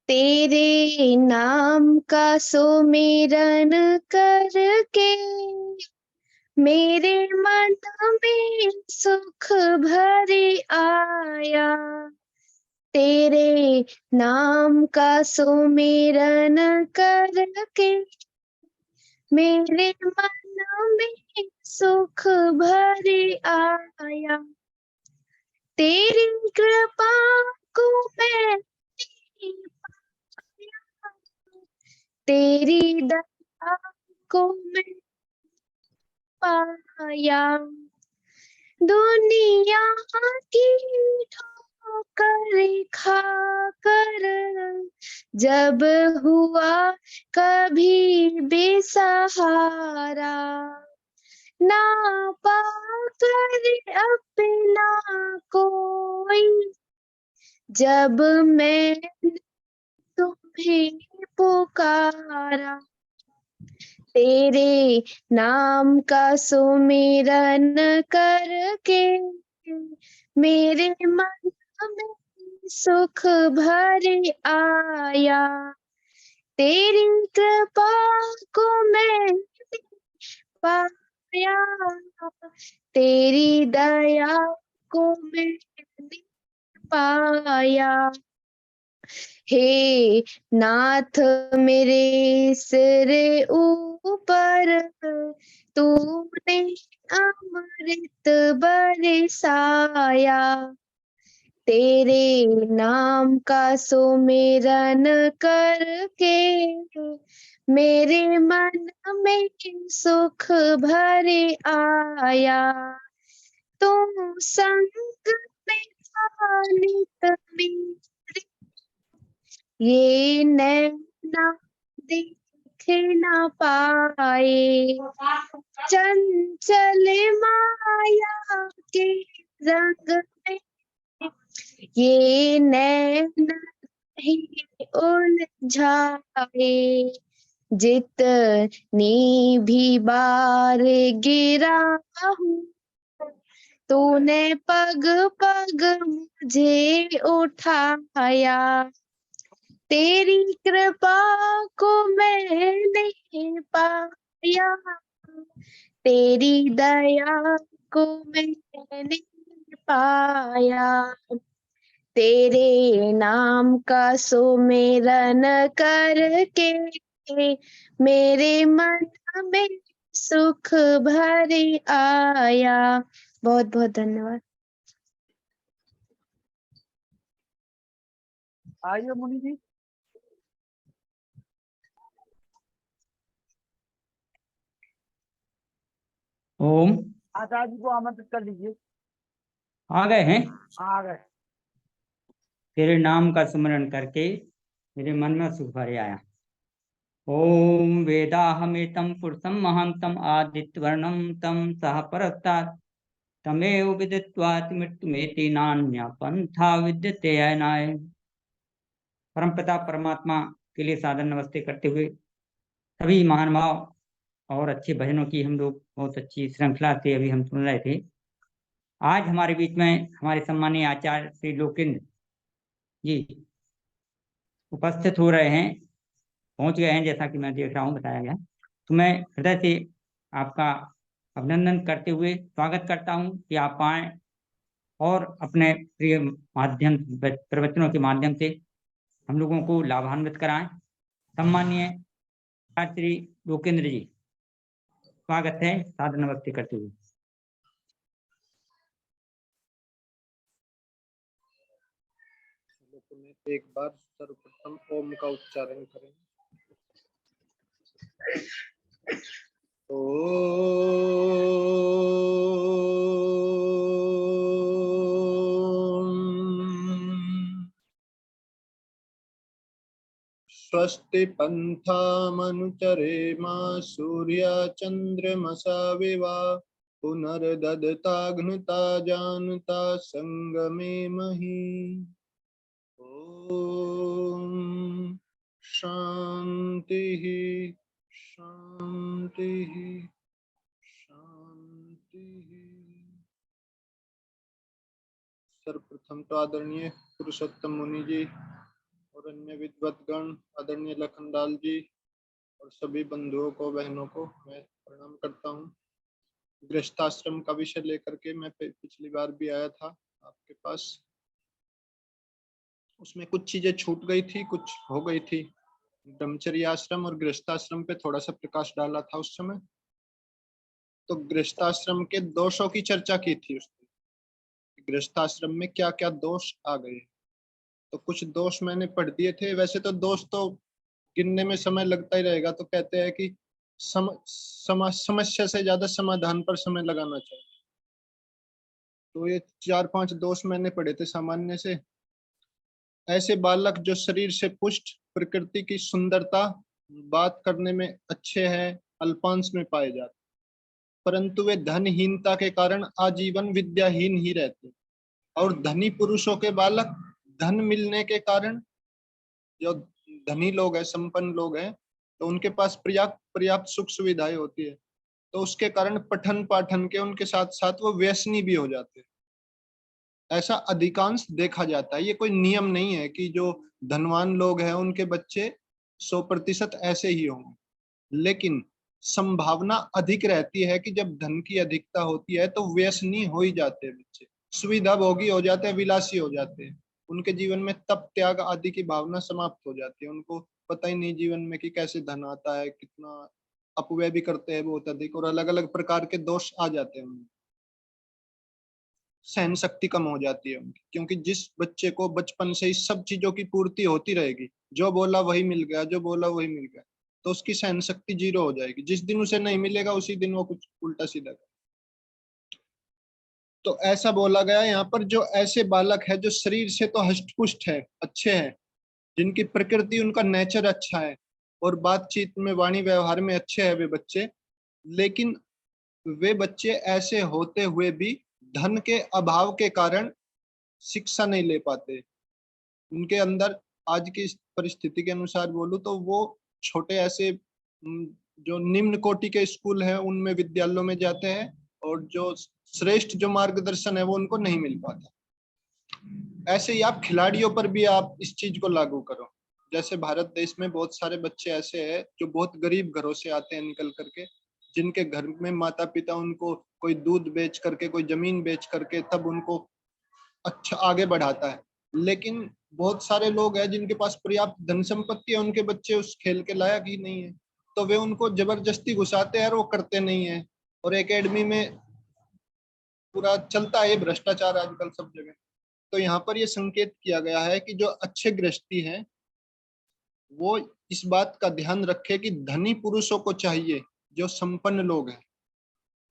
तेरे नाम का सुमिरन करके मेरे मन में सुख भरी आया। तेरे नाम का सुमिरन करके मेरे मन में सुख भरी आया। तेरी कृपा को मैं तेरी दया को मैं पाया। दुनिया की ठोकर खाकर जब हुआ कभी बेसहारा, ना पाकर अपना कोई, जब मैं तुम्हें पुकारा। तेरे नाम का सुमिरन करके मेरे मन में सुख भरे आया। तेरी कृपा को मैं पाया। तेरी दया को मैंने पाया। हे नाथ मेरे सिर ऊपर तूने अमृत बरसाया। तेरे नाम का सुमिरन करके मेरे मन में सुख भरे आया। तुम संग में नित मेरे ये नैना देख ना पाए। चंचल माया के रंग में ये नैना ही उलझाए। जितनी भी बार गिरा हूँ तूने पग पग मुझे उठाया। तेरी कृपा को मैंने पाया। तेरी दया को मैंने पाया। तेरे नाम का सुमिरन करके मेरे मन में सुख भरे आया। बहुत बहुत धन्यवाद। आइए मुनि जी। ओम। आचार्य जी को आमंत्रित कर लीजिए। आ गए हैं। आ गए। तेरे नाम का स्मरण करके मेरे मन में सुख भरे आया। ओम वेदाहमेतं पुरुषं महांतम आदित्यवर्णं तम सह परस्तात् तमेव विदित्वाति मृत्युमेति नान्य पंथा विद्यते अयनाय। परमपिता परमात्मा के लिए सादर नमस्ते करते हुए सभी महानुभाव और अच्छे भजनों की हम लोग बहुत अच्छी श्रृंखला से अभी हम सुन रहे थे। आज हमारे बीच में हमारे सम्मानीय आचार्य श्री लोकेंद्र जी उपस्थित हो रहे हैं, पहुंच गए हैं जैसा कि मैं देख रहा हूं, बताया गया। तो मैं हृदय से आपका अभिनंदन करते हुए स्वागत करता हूं कि आप आए और अपने प्रिय माध्यम प्रवचनों के माध्यम से हम लोगों को लाभान्वित कराएं। सम्मानीय श्री लोकेंद्र जी, स्वागत है, सादर नमस्ते करते हुए। एक बार सर्वप्रथम ओम का उच्चारण करें। स्वस्ति पन्थामनुचरेमा सूर्या चन्द्रमसा विवा पुनर्ददताघ्नता जानता संगमे मही। ओम शांति शांति शांति। सर्वप्रथम तो आदरणीय पुरुषोत्तम मुनि जी और और अन्य विद्वद्गण, आदरणीय लखनलाल जी और सभी बंधुओं को, बहनों को मैं प्रणाम करता हूँ। गृहस्थाश्रम का विषय लेकर के मैं पिछली बार भी आया था आपके पास। उसमें कुछ चीजें छूट गई थी, कुछ हो गई थी। ब्रह्मचर्य आश्रम और गृहस्थाश्रम पे थोड़ा सा प्रकाश डाला था उस समय। तो गृहस्थाश्रम के दोषों की चर्चा की थी उसने, गृहस्थाश्रम में क्या क्या दोष आ गए। तो कुछ दोष मैंने पढ़ दिए थे। वैसे तो दोष तो गिनने में समय लगता ही रहेगा, तो कहते हैं कि समस्या से ज्यादा समाधान पर समय लगाना चाहिए। तो ये 4-5 दोष मैंने पढ़े थे सामान्य से। ऐसे बालक जो शरीर से पुष्ट, प्रकृति की सुंदरता, बात करने में अच्छे हैं, अल्पांश में पाए जाते, परंतु वे धनहीनता के कारण आजीवन विद्याहीन ही रहते। और धनी पुरुषों के बालक धन मिलने के कारण, जो धनी लोग हैं, संपन्न लोग हैं, तो उनके पास पर्याप्त सुख सुविधाएं होती है, तो उसके कारण पठन पाठन के उनके साथ साथ वो व्यसनी भी हो जाते हैं। ऐसा अधिकांश देखा जाता है। ये कोई नियम नहीं है कि जो धनवान लोग हैं उनके बच्चे 100% ऐसे ही होंगे, लेकिन संभावना अधिक रहती है कि जब धन की अधिकता होती है तो व्यसनी हो ही जाते हैं बच्चे, सुविधा भोगी हो जाते हैं, विलासी हो जाते हैं। उनके जीवन में तप त्याग आदि की भावना समाप्त हो जाती है। उनको पता ही नहीं जीवन में कि कैसे धन आता है, कितना अपव्यय भी करते हैं बहुत अधिक, और अलग अलग प्रकार के दोष आ जाते हैं उनमें। सहन शक्ति कम हो जाती है उनकी, क्योंकि जिस बच्चे को बचपन से ही सब चीजों की पूर्ति होती रहेगी, जो बोला वही मिल गया, जो बोला वही मिल गया, तो उसकी सहन शक्ति 0 हो जाएगी। जिस दिन उसे नहीं मिलेगा उसी दिन वो कुछ उल्टा सीधा करे। तो ऐसा बोला गया यहाँ पर, जो ऐसे बालक है जो शरीर से तो हष्टपुष्ट है, अच्छे हैं, जिनकी प्रकृति, उनका नेचर अच्छा है, और बातचीत में, वाणी व्यवहार में अच्छे है वे बच्चे, लेकिन वे बच्चे ऐसे होते हुए भी धन के अभाव के कारण शिक्षा नहीं ले पाते। उनके अंदर, आज की परिस्थिति के अनुसार बोलूं तो, वो छोटे ऐसे जो निम्न कोटि के स्कूल हैं उनमें, विद्यालयों में जाते हैं, और जो श्रेष्ठ जो मार्गदर्शन है वो उनको नहीं मिल पाता। ऐसे ही आप खिलाड़ियों पर भी आप इस चीज को लागू करो। जैसे भारत देश में बहुत सारे बच्चे ऐसे हैं जो बहुत गरीब घरों से आते हैं निकल करके, जिनके घर में माता पिता उनको कोई दूध बेच करके, कोई जमीन बेच करके तब उनको अच्छा आगे बढ़ाता है। लेकिन बहुत सारे लोग हैं जिनके पास पर्याप्त धन संपत्ति है, उनके बच्चे उस खेल के लायक ही नहीं है, तो वे उनको जबरदस्ती घुसाते हैं और वो करते नहीं है। और एकेडमी में पूरा चलता है भ्रष्टाचार आजकल सब जगह। तो यहाँ पर ये संकेत किया गया है कि जो अच्छे गृहस्थी हैं वो इस बात का ध्यान रखे कि धनी पुरुषों को चाहिए, जो संपन्न लोग हैं,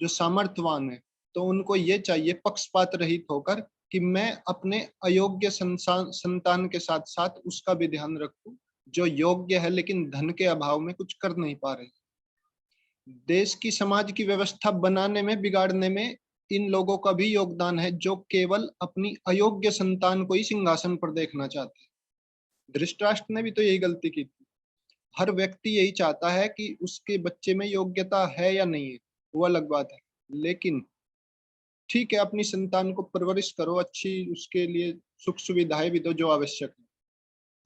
जो सामर्थ्यवान है, तो उनको ये चाहिए पक्षपात रहित होकर कि मैं अपने अयोग्य संतान के साथ साथ उसका भी ध्यान रखूं जो योग्य है लेकिन धन के अभाव में कुछ कर नहीं पा रहे। देश की, समाज की व्यवस्था बनाने में, बिगाड़ने में इन लोगों का भी योगदान है, जो केवल अपनी अयोग्य संतान को ही सिंहासन पर देखना चाहते हैं। धृतराष्ट्र ने भी तो यही गलती की थी। हर व्यक्ति यही चाहता है कि उसके बच्चे में योग्यता है या नहीं है, वो अलग बात है, लेकिन ठीक है, अपनी संतान को परवरिश करो, अच्छी उसके लिए सुख सुविधाएं भी दो जो आवश्यक है,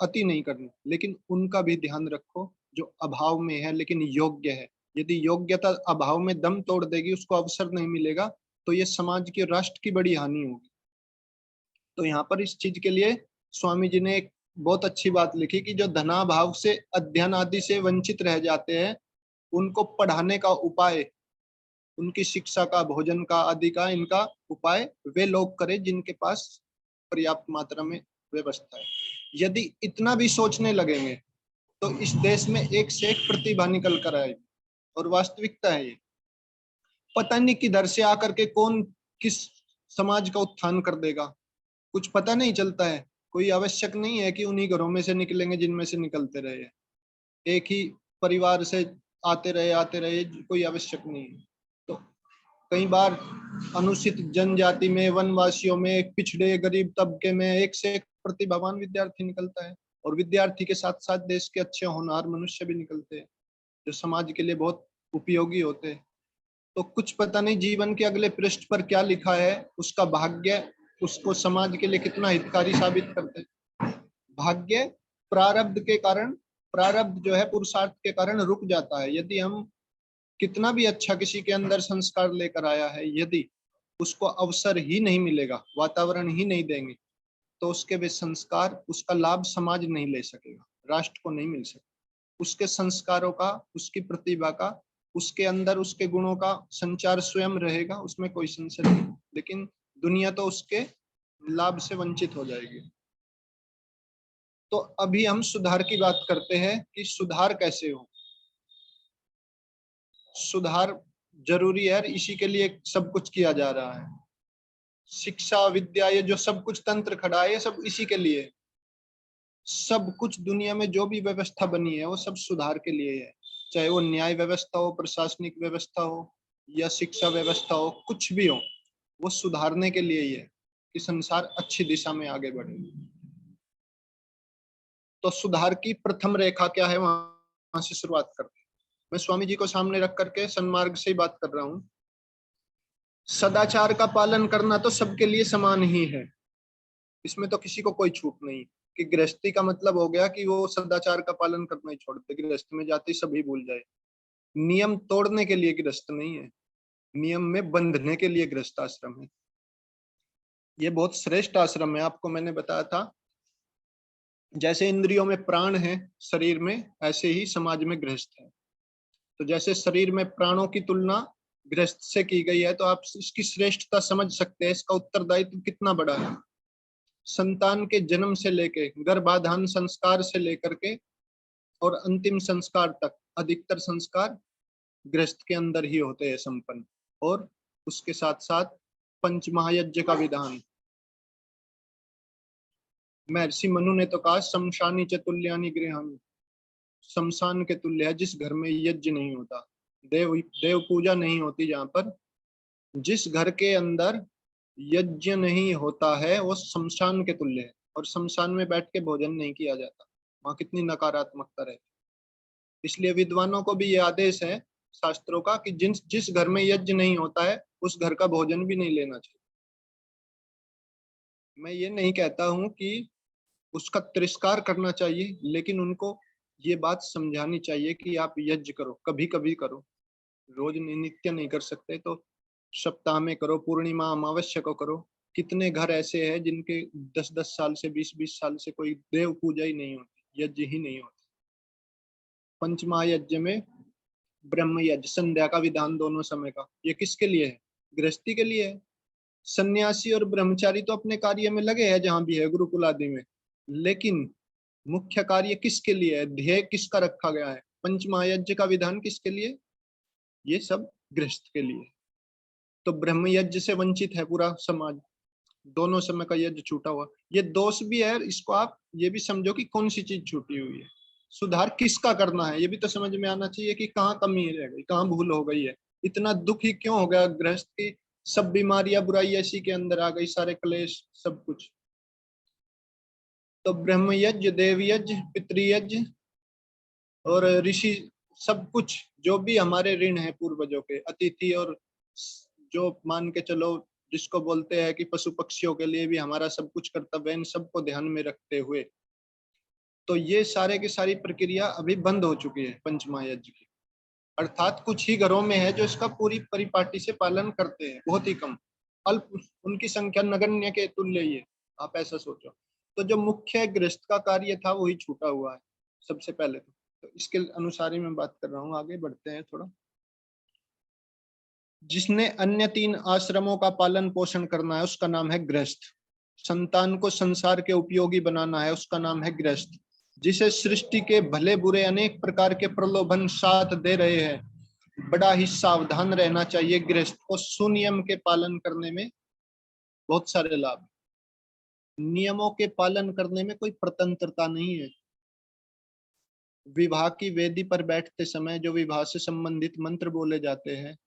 अति नहीं करनी, लेकिन उनका भी ध्यान रखो जो अभाव में है लेकिन योग्य है। यदि योग्यता अभाव में दम तोड़ देगी, उसको अवसर नहीं मिलेगा, तो ये समाज की, राष्ट्र की बड़ी हानि होगी। तो यहाँ पर इस चीज के लिए स्वामी जी ने एक बहुत अच्छी बात लिखी कि जो धनाभाव से, अध्ययन आदि से वंचित रह जाते हैं, उनको पढ़ाने का उपाय, उनकी शिक्षा का, भोजन का आदि का, इनका उपाय वे लोग करें जिनके पास पर्याप्त मात्रा में व्यवस्था है। यदि इतना भी सोचने लगेंगे तो इस देश में एक से एक प्रतिभा निकल कर आएगी, और वास्तविकता है ये। पता नहीं किधर से आकर के कौन किस समाज का उत्थान कर देगा, कुछ पता नहीं चलता है। कोई आवश्यक नहीं है कि उन्हीं घरों में से निकलेंगे जिनमें से निकलते रहे, एक ही परिवार से आते रहे, कोई आवश्यक नहीं है। तो कई बार अनुसूचित जनजाति में, वनवासियों में, एक पिछड़े गरीब तबके में एक से एक प्रतिभावान विद्यार्थी निकलता है, और विद्यार्थी के साथ साथ देश के अच्छे होनहार मनुष्य भी निकलते हैं जो समाज के लिए बहुत उपयोगी होते हैं। तो कुछ पता नहीं जीवन के अगले पृष्ठ पर क्या लिखा है, उसका भाग्य उसको समाज के लिए कितना हितकारी साबित करते हैं। भाग्य प्रारब्ध के कारण, प्रारब्ध जो है पुरुषार्थ के कारण रुक जाता है। यदि हम कितना भी अच्छा किसी के अंदर संस्कार लेकर आया है, यदि उसको अवसर ही नहीं मिलेगा, वातावरण ही नहीं देंगे, तो उसके वे संस्कार, उसका लाभ समाज नहीं ले सकेगा, राष्ट्र को नहीं मिल सकेगा। उसके संस्कारों का, उसकी प्रतिभा का, उसके अंदर उसके गुणों का संचार स्वयं रहेगा, उसमें कोई संशय नहीं, लेकिन दुनिया तो उसके लाभ से वंचित हो जाएगी। तो अभी हम सुधार की बात करते हैं कि सुधार कैसे हो। सुधार जरूरी है, इसी के लिए सब कुछ किया जा रहा है। शिक्षा, विद्या, ये जो सब कुछ तंत्र खड़ा है, ये सब इसी के लिए। सब कुछ दुनिया में जो भी व्यवस्था बनी है वो सब सुधार के लिए है, चाहे वो न्याय व्यवस्था हो, प्रशासनिक व्यवस्था हो या शिक्षा व्यवस्था हो, कुछ भी हो, वो सुधारने के लिए ही है कि संसार अच्छी दिशा में आगे बढ़े। तो सुधार की प्रथम रेखा क्या है, वहां से शुरुआत करते हैं। मैं स्वामी जी को सामने रख करके सन्मार्ग से ही बात कर रहा हूं। सदाचार का पालन करना तो सबके लिए समान ही है, इसमें तो किसी को कोई छूट नहीं। कि गृहस्थी का मतलब हो गया कि वो सदाचार का पालन करना ही छोड़ दे, गृहस्थ में जाते ही सभी भूल जाए। नियम तोड़ने के लिए गृहस्थ नहीं है, नियम में बंधने के लिए गृहस्थ आश्रम है। ये बहुत श्रेष्ठ आश्रम है। आपको मैंने बताया था, जैसे इंद्रियों में प्राण है शरीर में, ऐसे ही समाज में गृहस्थ है। तो जैसे शरीर में प्राणों की तुलना गृहस्थ से की गई है, तो आप इसकी श्रेष्ठता समझ सकते हैं, इसका उत्तरदायित्व कितना बड़ा है। संतान के जन्म से लेके, गर्भाधान संस्कार से लेकर के और अंतिम संस्कार तक, अधिकतर संस्कार गृहस्थ के अंदर ही होते हैं संपन्न। और उसके साथ साथ पंचमहायज्ञ का विधान, महर्षि मनु ने तो कहा शमशानी चतुल्यानि गृहाणि, शमशान के तुल्य है जिस घर में यज्ञ नहीं होता, देव पूजा नहीं होती, जहां पर जिस घर के अंदर यज्ञ नहीं होता है वो शमशान के तुल्य है। और शमशान में बैठ के भोजन नहीं किया जाता, वहां कितनी नकारात्मकता रहती। इसलिए विद्वानों को भी ये आदेश है शास्त्रों का कि जिस घर में यज्ञ नहीं होता है उस घर का भोजन भी नहीं लेना चाहिए। मैं ये नहीं कहता हूं कि उसका तिरस्कार करना चाहिए, लेकिन उनको ये बात समझानी चाहिए कि आप यज्ञ करो, कभी कभी करो, रोज नित्य नहीं कर सकते तो सप्ताह में करो, पूर्णिमा अमावस्या को करो। कितने घर ऐसे हैं जिनके 10-10 साल से 20-20 साल से कोई देव पूजा ही नहीं होती, यज्ञ ही नहीं होता। पंचमहायज्ञ में ब्रह्म यज्ञ, संध्या का विधान दोनों समय का, ये किसके लिए है? गृहस्थी के लिए है। सन्यासी और ब्रह्मचारी तो अपने कार्य में लगे हैं जहां भी है, गुरुकुल आदि में, लेकिन मुख्य कार्य किसके लिए है? ध्येय किसका रखा गया है? पंचमहायज्ञ का विधान किसके लिए? ये सब गृहस्थ के लिए। तो ब्रह्म यज्ञ से वंचित है पूरा समाज, दोनों समय का यज्ञ छूटा हुआ। ये दोष भी है, इसको आप ये भी समझो कि कौन सी चीज छूटी हुई है। सुधार किसका करना है ये भी तो समझ में आना चाहिए कि कहाँ कमी रह गई, कहाँ भूल हो गई है। इतना दुख ही क्यों हो गया गृहस्थ की? सब बीमारियां, बुराई ऐसी के अंदर आ गई, सारे क्लेश, सब कुछ। तो ब्रह्म यज्ञ, देव यज्ञ, पितृयज्ञ और ऋषि, सब कुछ जो भी हमारे ऋण है पूर्वजों के, अतिथि, और जो मान के चलो जिसको बोलते हैं कि पशु पक्षियों के लिए भी हमारा सब कुछ कर्तव्य है, इन सबको ध्यान में रखते हुए तो ये सारे की सारी प्रक्रिया अभी बंद हो चुकी है पंचमहायज्ञ की। अर्थात कुछ ही घरों में है जो इसका पूरी परिपाटी से पालन करते हैं, बहुत ही कम, अल्प, उनकी संख्या नगण्य के तुल्य ही है, आप ऐसा सोचो। तो जो मुख्य गृहस्थ का कार्य था वही छूटा हुआ है सबसे पहले। तो इसके अनुसार ही मैं बात कर रहा हूँ, आगे बढ़ते हैं थोड़ा। जिसने अन्य 3 आश्रमों का पालन पोषण करना है उसका नाम है गृहस्थ। संतान को संसार के उपयोगी बनाना है उसका नाम है गृहस्थ। जिसे सृष्टि के भले बुरे अनेक प्रकार के प्रलोभन साथ दे रहे हैं, बड़ा ही सावधान रहना चाहिए गृहस्थ को। सुनियम के पालन करने में बहुत सारे लाभ, नियमों के पालन करने में कोई स्वतंत्रता नहीं है। विवाह की वेदी पर बैठते समय जो विवाह से संबंधित मंत्र बोले जाते हैं,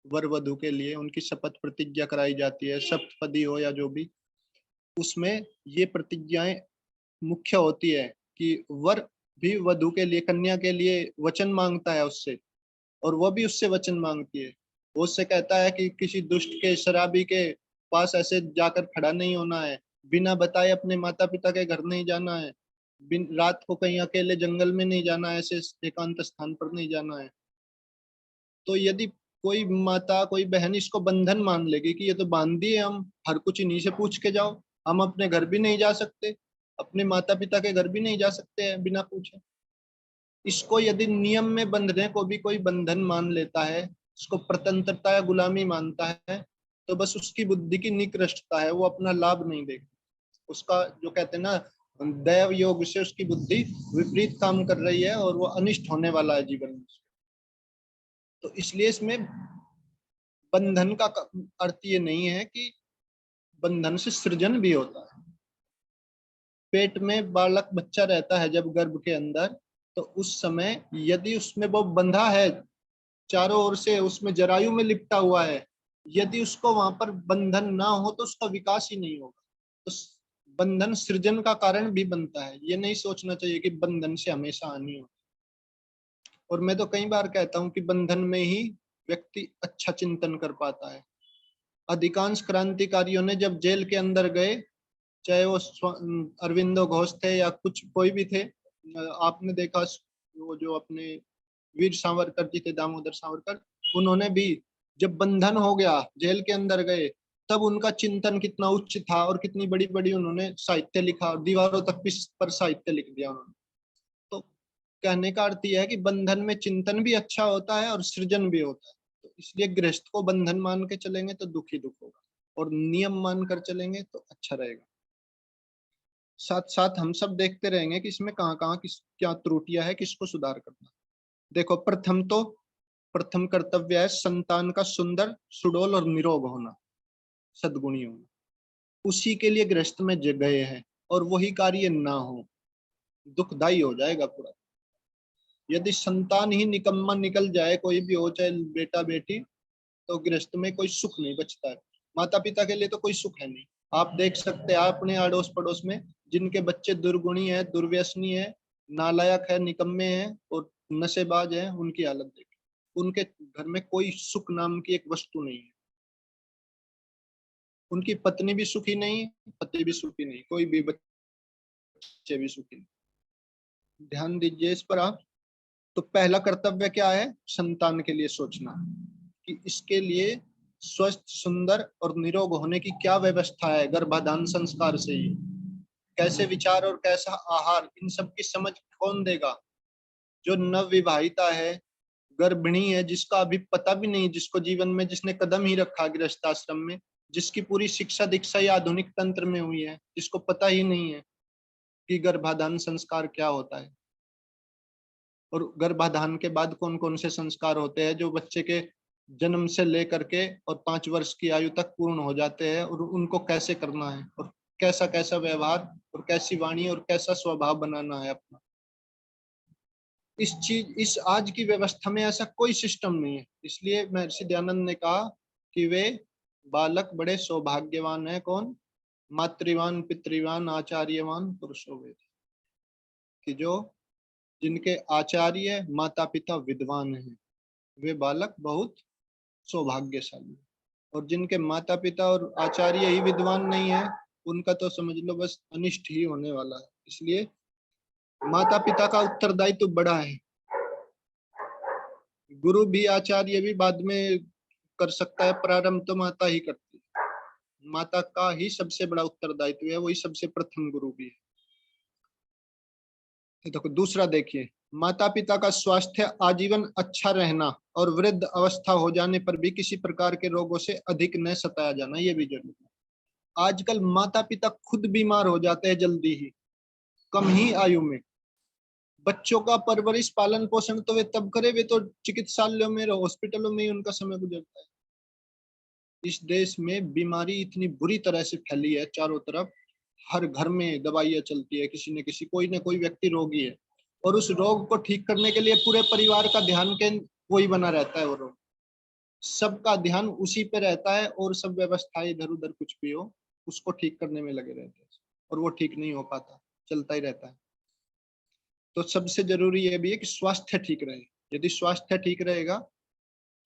वर वधू के लिए उनकी शपथ प्रतिज्ञा कराई जाती है, सप्तपदी हो या जो भी, उसमें ये प्रतिज्ञाएं मुख्य होती है कि वर भी वधू के लिए, कन्या के लिए वचन मांगता है उससे, और वह भी उससे वचन मांगती है। वो उससे कहता है कि किसी दुष्ट के, शराबी के पास ऐसे जाकर खड़ा नहीं होना है, बिना बताए अपने माता पिता के घर नहीं जाना है, रात को कहीं अकेले जंगल में नहीं जाना है, ऐसे एकांत स्थान पर नहीं जाना है। तो यदि कोई माता कोई बहन इसको बंधन मान लेगी कि ये तो बांध दिए हम, हर कुछ इन्हीं से पूछ के जाओ, हम अपने घर भी नहीं जा सकते, अपने माता पिता के घर भी नहीं जा सकते हैं बिना पूछे, इसको यदि नियम में बंधने को भी कोई बंधन मान लेता है, इसको प्रतंत्रता या गुलामी मानता है, तो बस उसकी बुद्धि की निकृष्टता है, वो अपना लाभ नहीं देगा। उसका जो कहते हैं ना, दैव योग से उसकी बुद्धि विपरीत काम कर रही है और वो अनिष्ट होने वाला है जीवन में। तो इसलिए इसमें बंधन का अर्थ ये नहीं है कि बंधन से सृजन भी होता है। पेट में बालक बच्चा रहता है जब गर्भ के अंदर, तो उस समय यदि उसमें वो बंधा है, चारों ओर से उसमें जरायु में लिपटा हुआ है, यदि उसको वहां पर बंधन ना हो तो उसका विकास ही नहीं होगा। तो बंधन सृजन का कारण भी बनता है, ये नहीं सोचना चाहिए कि बंधन से हमेशा हानि हो। और मैं तो कई बार कहता हूँ कि बंधन में ही व्यक्ति अच्छा चिंतन कर पाता है। अधिकांश क्रांतिकारियों ने जब जेल के अंदर गए, चाहे वो अरविंदो घोष थे या कुछ कोई भी थे, आपने देखा वो जो अपने वीर सावरकर जी थे, दामोदर सावरकर, उन्होंने भी जब बंधन हो गया जेल के अंदर गए, तब उनका चिंतन कितना उच्च था और कितनी बड़ी बड़ी उन्होंने साहित्य लिखा, दीवारों तक भी पर साहित्य लिख दिया उन्होंने। तो कहने का अर्थ यह है कि बंधन में चिंतन भी अच्छा होता है और सृजन भी होता है। तो इसलिए गृहस्थ को बंधन मान के चलेंगे तो दुख ही दुख होगा, और नियम मान कर चलेंगे तो अच्छा रहेगा। साथ साथ हम सब देखते रहेंगे कि इसमें कहाँ कहाँ किस क्या त्रुटियां है, किसको सुधार करना। देखो, प्रथम कर्तव्य है संतान का सुंदर, सुडौल और निरोग होना, सद्गुणी होना। उसी के लिए गृहस्थ में गए हैं, और वही कार्य ना हो, दुखदाई हो जाएगा पूरा। यदि संतान ही निकम्मा निकल जाए, कोई भी हो, चाहे बेटा बेटी, तो गृहस्थ में कोई सुख नहीं बचता है। माता पिता के लिए तो कोई सुख है नहीं। आप देख सकते हैं अपने अड़ोस पड़ोस में जिनके बच्चे दुर्गुणी है, दुर्व्यसनी है, नालायक है, निकम्मे हैं और नशेबाज है, उनकी हालत देखिए। उनके घर में कोई सुख नाम की एक वस्तु नहीं है। उनकी पत्नी भी सुखी नहीं, पति भी सुखी नहीं, कोई भी बच्चे भी सुखी नहीं। ध्यान दीजिए इस पर आप। तो पहला कर्तव्य क्या है? संतान के लिए सोचना कि इसके लिए स्वस्थ, सुंदर और निरोग होने की क्या व्यवस्था है। गर्भाधान संस्कार से ही कैसे विचार और कैसा आहार, इन सब की समझ कौन देगा? जो नवविवाहिता है, गर्भिणी है, जिसका अभी पता भी नहीं, जिसको जीवन में जिसने कदम ही रखा गृहस्थ आश्रम में, जिसकी पूरी शिक्षा दीक्षा या आधुनिक तंत्र में हुई है, जिसको पता ही नहीं है कि गर्भाधान संस्कार क्या होता है, और गर्भाधान के बाद कौन कौन से संस्कार होते हैं जो बच्चे के जन्म से लेकर के और 5 वर्ष की आयु तक पूर्ण हो जाते हैं, और उनको कैसे करना है, और कैसा कैसा व्यवहार और कैसी वाणी और कैसा स्वभाव बनाना है अपना। इस आज की व्यवस्था में ऐसा कोई सिस्टम नहीं है। इसलिए महर्षि दयानंद ने कहा कि वे बालक बड़े सौभाग्यवान है। कौन? मातृवान, पितृवान, आचार्यवान पुरुषो वेद, कि जो जिनके आचार्य माता पिता विद्वान हैं, वे बालक बहुत सौभाग्यशाली। और जिनके माता पिता और आचार्य ही विद्वान नहीं है, उनका तो समझ लो बस अनिष्ट ही होने वाला है। इसलिए माता पिता का उत्तरदायित्व तो बड़ा है। गुरु भी, आचार्य भी बाद में कर सकता है, प्रारंभ तो माता ही करती है। माता का ही सबसे बड़ा उत्तरदायित्व है, वही सबसे प्रथम गुरु भी है। तो दूसरा देखिए, माता पिता का स्वास्थ्य आजीवन अच्छा रहना और वृद्ध अवस्था हो जाने पर भी किसी प्रकार के रोगों से अधिक न सताया जाना, ये भी जरूरी है। आजकल माता पिता खुद बीमार हो जाते हैं जल्दी ही, कम ही आयु में। बच्चों का परवरिश पालन पोषण तो वे तब करे, वे तो चिकित्सालयों में, हॉस्पिटलों में ही उनका समय गुजरता है। इस देश में बीमारी इतनी बुरी तरह से फैली है चारों तरफ, हर घर में दवाइयां चलती है, किसी न किसी, कोई न कोई व्यक्ति रोगी है, और उस रोग को ठीक करने के लिए पूरे परिवार का ध्यान केंद्र वही बना रहता है। वो रोग, सबका ध्यान उसी पे रहता है, और सब व्यवस्थाएं इधर उधर कुछ भी हो उसको ठीक करने में लगे रहते हैं, और वो ठीक नहीं हो पाता, चलता ही रहता है। तो सबसे जरूरी ये भी है कि स्वास्थ्य ठीक रहे। यदि स्वास्थ्य ठीक रहेगा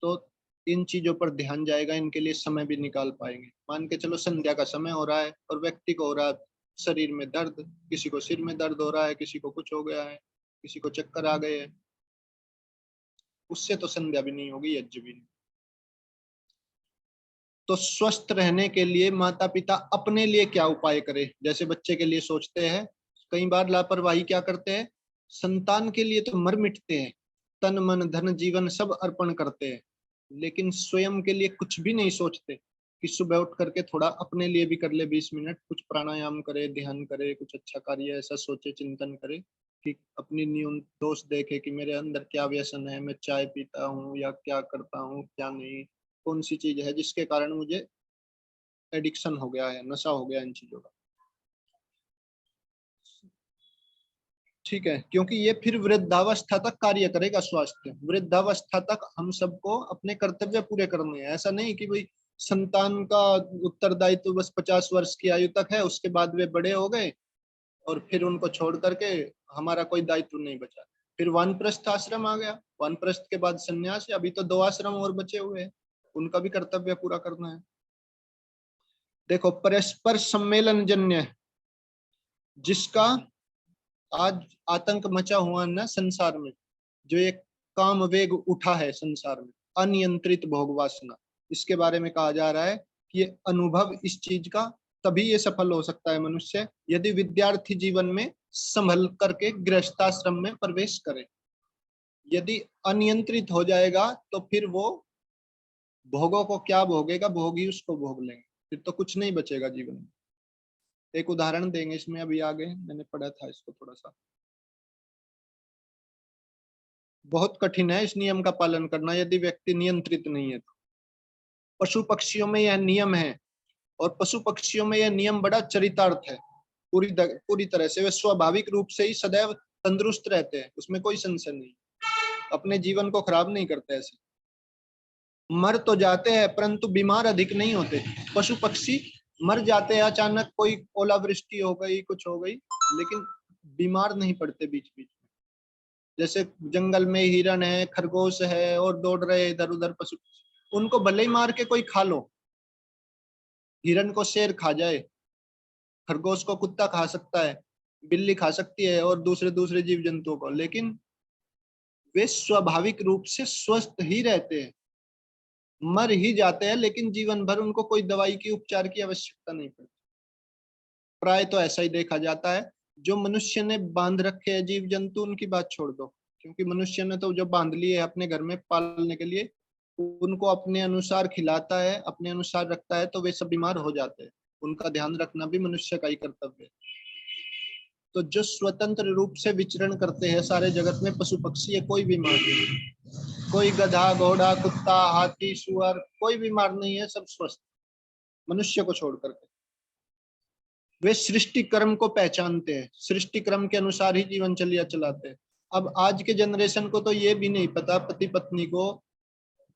तो इन चीजों पर ध्यान जाएगा, इनके लिए समय भी निकाल पाएंगे। मान के चलो संध्या का समय हो रहा है और व्यक्ति को हो रहा है शरीर में दर्द, किसी को सिर में दर्द हो रहा है, किसी को कुछ हो गया है, किसी को चक्कर आ गए हैं, उससे तो संध्या भी नहीं होगी, यज्ञ भी नहीं। तो स्वस्थ रहने के लिए माता पिता अपने लिए क्या उपाय करें? जैसे बच्चे के लिए सोचते हैं, कई बार लापरवाही क्या करते हैं, संतान के लिए तो मर मिटते हैं, तन मन धन जीवन सब अर्पण करते हैं, लेकिन स्वयं के लिए कुछ भी नहीं सोचते कि सुबह उठ करके थोड़ा अपने लिए भी कर ले, 20 मिनट कुछ प्राणायाम करे, ध्यान करे, कुछ अच्छा कार्य ऐसा सोचे, चिंतन करे कि अपनी न्यून दोष देखे कि मेरे अंदर क्या व्यसन है, मैं चाय पीता हूँ या क्या करता हूँ क्या नहीं, कौन सी चीज है जिसके कारण मुझे एडिक्शन हो गया है, नशा हो गया इन चीजों का। ठीक है, क्योंकि ये फिर वृद्धावस्था तक कार्य करेगा। स्वास्थ्य वृद्धावस्था तक हम सबको अपने कर्तव्य पूरे करने हैं। ऐसा नहीं कि भाई संतान का उत्तरदायित्व बस 50 वर्ष की आयु तक है, उसके बाद वे बड़े हो गए और फिर उनको छोड़ करके हमारा कोई दायित्व नहीं बचा। फिर वानप्रस्थ आश्रम आ गया, वानप्रस्थ के बाद संन्यास, अभी तो 2 आश्रम और बचे हुए हैं, उनका भी कर्तव्य पूरा करना है। देखो, परस्पर सम्मेलन जन्य जिसका आज आतंक मचा हुआ ना संसार में, जो एक काम वेग उठा है संसार में, अनियंत्रित भोग वासना, इसके बारे में कहा जा रहा है कि ये अनुभव इस चीज का तभी ये सफल हो सकता है मनुष्य, यदि विद्यार्थी जीवन में संभल करके गृहस्थाश्रम में प्रवेश करे। यदि अनियंत्रित हो जाएगा तो फिर वो भोगों को क्या भोगेगा, भोगी उसको भोग लेंगे, फिर तो कुछ नहीं बचेगा जीवन में। एक उदाहरण देंगे इसमें, अभी आगे मैंने पढ़ा था इसको थोड़ा सा। बहुत कठिन है इस नियम का पालन करना यदि व्यक्ति नियंत्रित नहीं है तो। पशु पक्षियों में यह नियम है, और पशु पक्षियों में यह नियम बड़ा चरितार्थ है। पूरी तरह से वे स्वाभाविक रूप से ही सदैव तंदुरुस्त रहते हैं, उसमें कोई संशय नहीं, अपने जीवन को खराब नहीं करते। ऐसे मर तो जाते हैं परंतु बीमार अधिक नहीं होते। पशु पक्षी मर जाते हैं, अचानक कोई ओलावृष्टि हो गई, कुछ हो गई, लेकिन बीमार नहीं पड़ते बीच बीच में। जैसे जंगल में हिरण है, खरगोश है और दौड़ रहे इधर उधर पशु, उनको भले ही मार के कोई खा लो, हिरण को शेर खा जाए, खरगोश को कुत्ता खा सकता है, बिल्ली खा सकती है और दूसरे जीव जंतुओं को, लेकिन वे स्वाभाविक रूप से स्वस्थ ही रहते हैं। मर ही जाते हैं लेकिन जीवन भर उनको कोई दवाई की उपचार की आवश्यकता नहीं पड़ती। प्राय तो ऐसा ही देखा जाता है। जो मनुष्य ने बांध रखे हैं जीव जंतु, उनकी बात छोड़ दो, क्योंकि मनुष्य ने तो जो बांध लिए है अपने घर में पालने के लिए, उनको अपने अनुसार खिलाता है, अपने अनुसार रखता है, तो वे सब बीमार हो जाते हैं। उनका ध्यान रखना भी मनुष्य का ही कर्तव्य है। तो जो स्वतंत्र रूप से विचरण करते हैं सारे जगत में पशु पक्षी है, कोई बीमार नहीं, कोई गधा घोड़ा कुत्ता हाथी सुअर कोई बीमार नहीं है, सब स्वस्थ, मनुष्य को छोड़ करके। वे सृष्टि क्रम को पहचानते हैं, सृष्टि क्रम के अनुसार ही जीवन चलाते हैं। अब आज के जनरेशन को तो ये भी नहीं पता, पति पत्नी को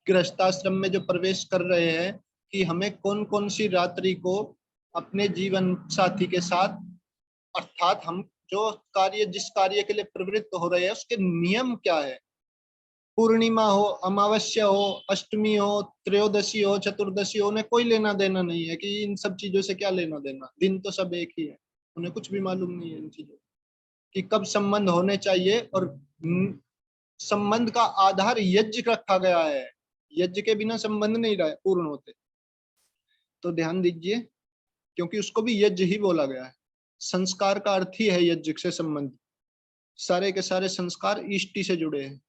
गृहस्थाश्रम में जो प्रवेश कर रहे हैं, कि हमें कौन कौन सी रात्रि को अपने जीवन साथी के साथ, अर्थात हम जो कार्य जिस कार्य के लिए प्रवृत्त हो रहे हैं उसके नियम क्या है। पूर्णिमा हो, अमावस्या हो, अष्टमी हो, त्रयोदशी हो, चतुर्दशी हो, उन्हें कोई लेना देना नहीं है कि इन सब चीजों से क्या लेना देना, दिन तो सब एक ही है। उन्हें कुछ भी मालूम नहीं है इन चीजों कि कब संबंध होने चाहिए, और संबंध का आधार यज्ञ रखा गया है, यज्ञ के बिना संबंध नहीं रहे पूर्ण होते। तो ध्यान दीजिए, क्योंकि उसको भी यज्ञ ही बोला गया है। संस्कार का अर्थ ही है यज्ञ से संबंध, सारे के सारे संस्कार इष्टि से जुड़े हैं।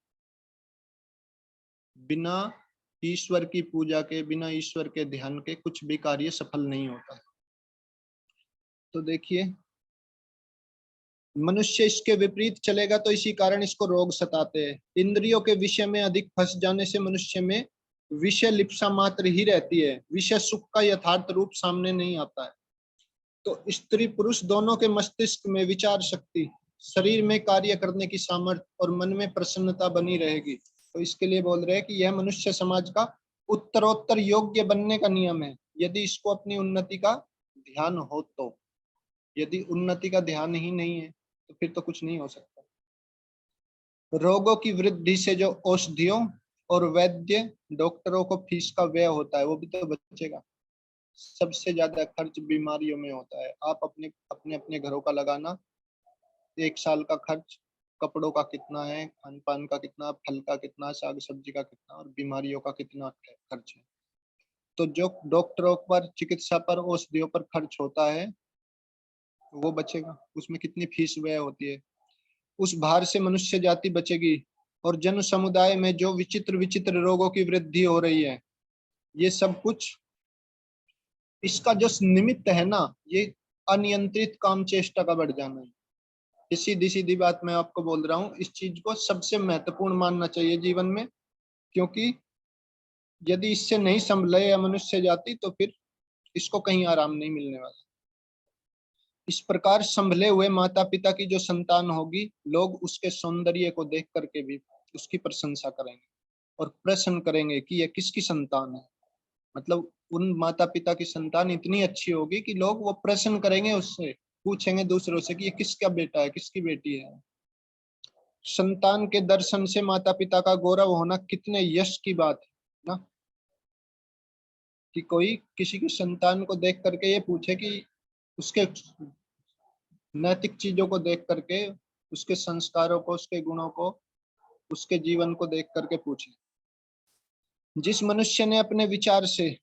बिना ईश्वर की पूजा के, बिना ईश्वर के ध्यान के कुछ भी कार्य सफल नहीं होता है। तो देखिए, मनुष्य इसके विपरीत चलेगा तो इसी कारण इसको रोग सताते हैं। इंद्रियों के विषय में अधिक फंस जाने से मनुष्य में विषय लिप्सा मात्र ही रहती है, विषय सुख का यथार्थ रूप सामने नहीं आता है। तो स्त्री पुरुष दोनों के मस्तिष्क में विचार शक्ति, शरीर में कार्य करने की सामर्थ्य और मन में प्रसन्नता बनी रहेगी। तो इसके लिए बोल रहे हैं कि यह मनुष्य समाज का उत्तरोत्तर योग्य बनने का नियम है, यदि इसको अपनी उन्नति का ध्यान हो तो। यदि उन्नति का ध्यान ही नहीं है तो फिर तो कुछ नहीं हो सकता। रोगों की वृद्धि से जो औषधियों और वैद्य डॉक्टरों को फीस का व्यय होता है वो भी तो बचेगा। सबसे ज्यादा खर्च बीमारियों में होता है। आप अपने अपने अपने घरों का लगाना, 1 साल का खर्च, कपड़ों का कितना है, खान पान का कितना, फल का कितना, साग सब्जी का कितना, और बीमारियों का कितना खर्च है। तो जो डॉक्टरों पर, चिकित्सा पर, औषधियों पर खर्च होता है वो बचेगा, उसमें कितनी फीस व्यय होती है, उस भार से मनुष्य जाति बचेगी। और जन समुदाय में जो विचित्र विचित्र रोगों की वृद्धि हो रही है, ये सब कुछ इसका जो निमित्त है ना, ये अनियंत्रित काम चेष्टा का बढ़ जाना है। सीधी सीधी बात मैं आपको बोल रहा हूँ, इस चीज को सबसे महत्वपूर्ण मानना चाहिए जीवन में, क्योंकि यदि इससे नहीं संभले या मनुष्य जाति, तो फिर इसको कहीं आराम नहीं मिलने वाला। इस प्रकार संभले हुए माता पिता की जो संतान होगी, लोग उसके सौंदर्य को देख करके भी उसकी प्रशंसा करेंगे और प्रश्न करेंगे कि यह किसकी संतान है। मतलब उन माता पिता की संतान इतनी अच्छी होगी कि लोग वो प्रश्न करेंगे, उससे पूछेंगे दूसरों से कि ये किसका बेटा है, किसकी बेटी है। संतान के दर्शन से माता पिता का गौरव होना कितने यश की बात है ना, कि कोई किसी की संतान को देख करके ये पूछे कि उसके नैतिक चीजों को देख करके, उसके संस्कारों को, उसके गुणों को, उसके जीवन को देख करके पूछे। जिस मनुष्य ने अपने विचार से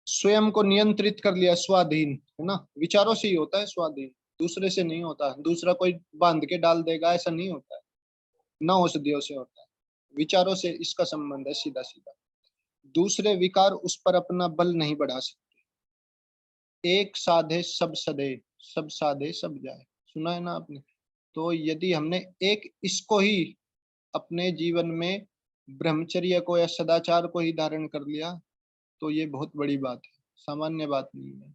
स्वयं को नियंत्रित कर लिया, स्वाधीन है ना, विचारों से ही होता है स्वाधीन, दूसरे से नहीं होता। दूसरा कोई बांध के डाल देगा ऐसा नहीं होता है, ना औषधियों से होता है, विचारों से इसका संबंध है सीधा सीधा। दूसरे विकार उस पर अपना बल नहीं बढ़ा सकते। एक साधे सब सधे, सब साधे सब जाए, सुना है ना आपने। तो यदि हमने एक इसको ही अपने जीवन में, ब्रह्मचर्य को या सदाचार को ही धारण कर लिया, तो ये बहुत बड़ी बात है, सामान्य बात नहीं है।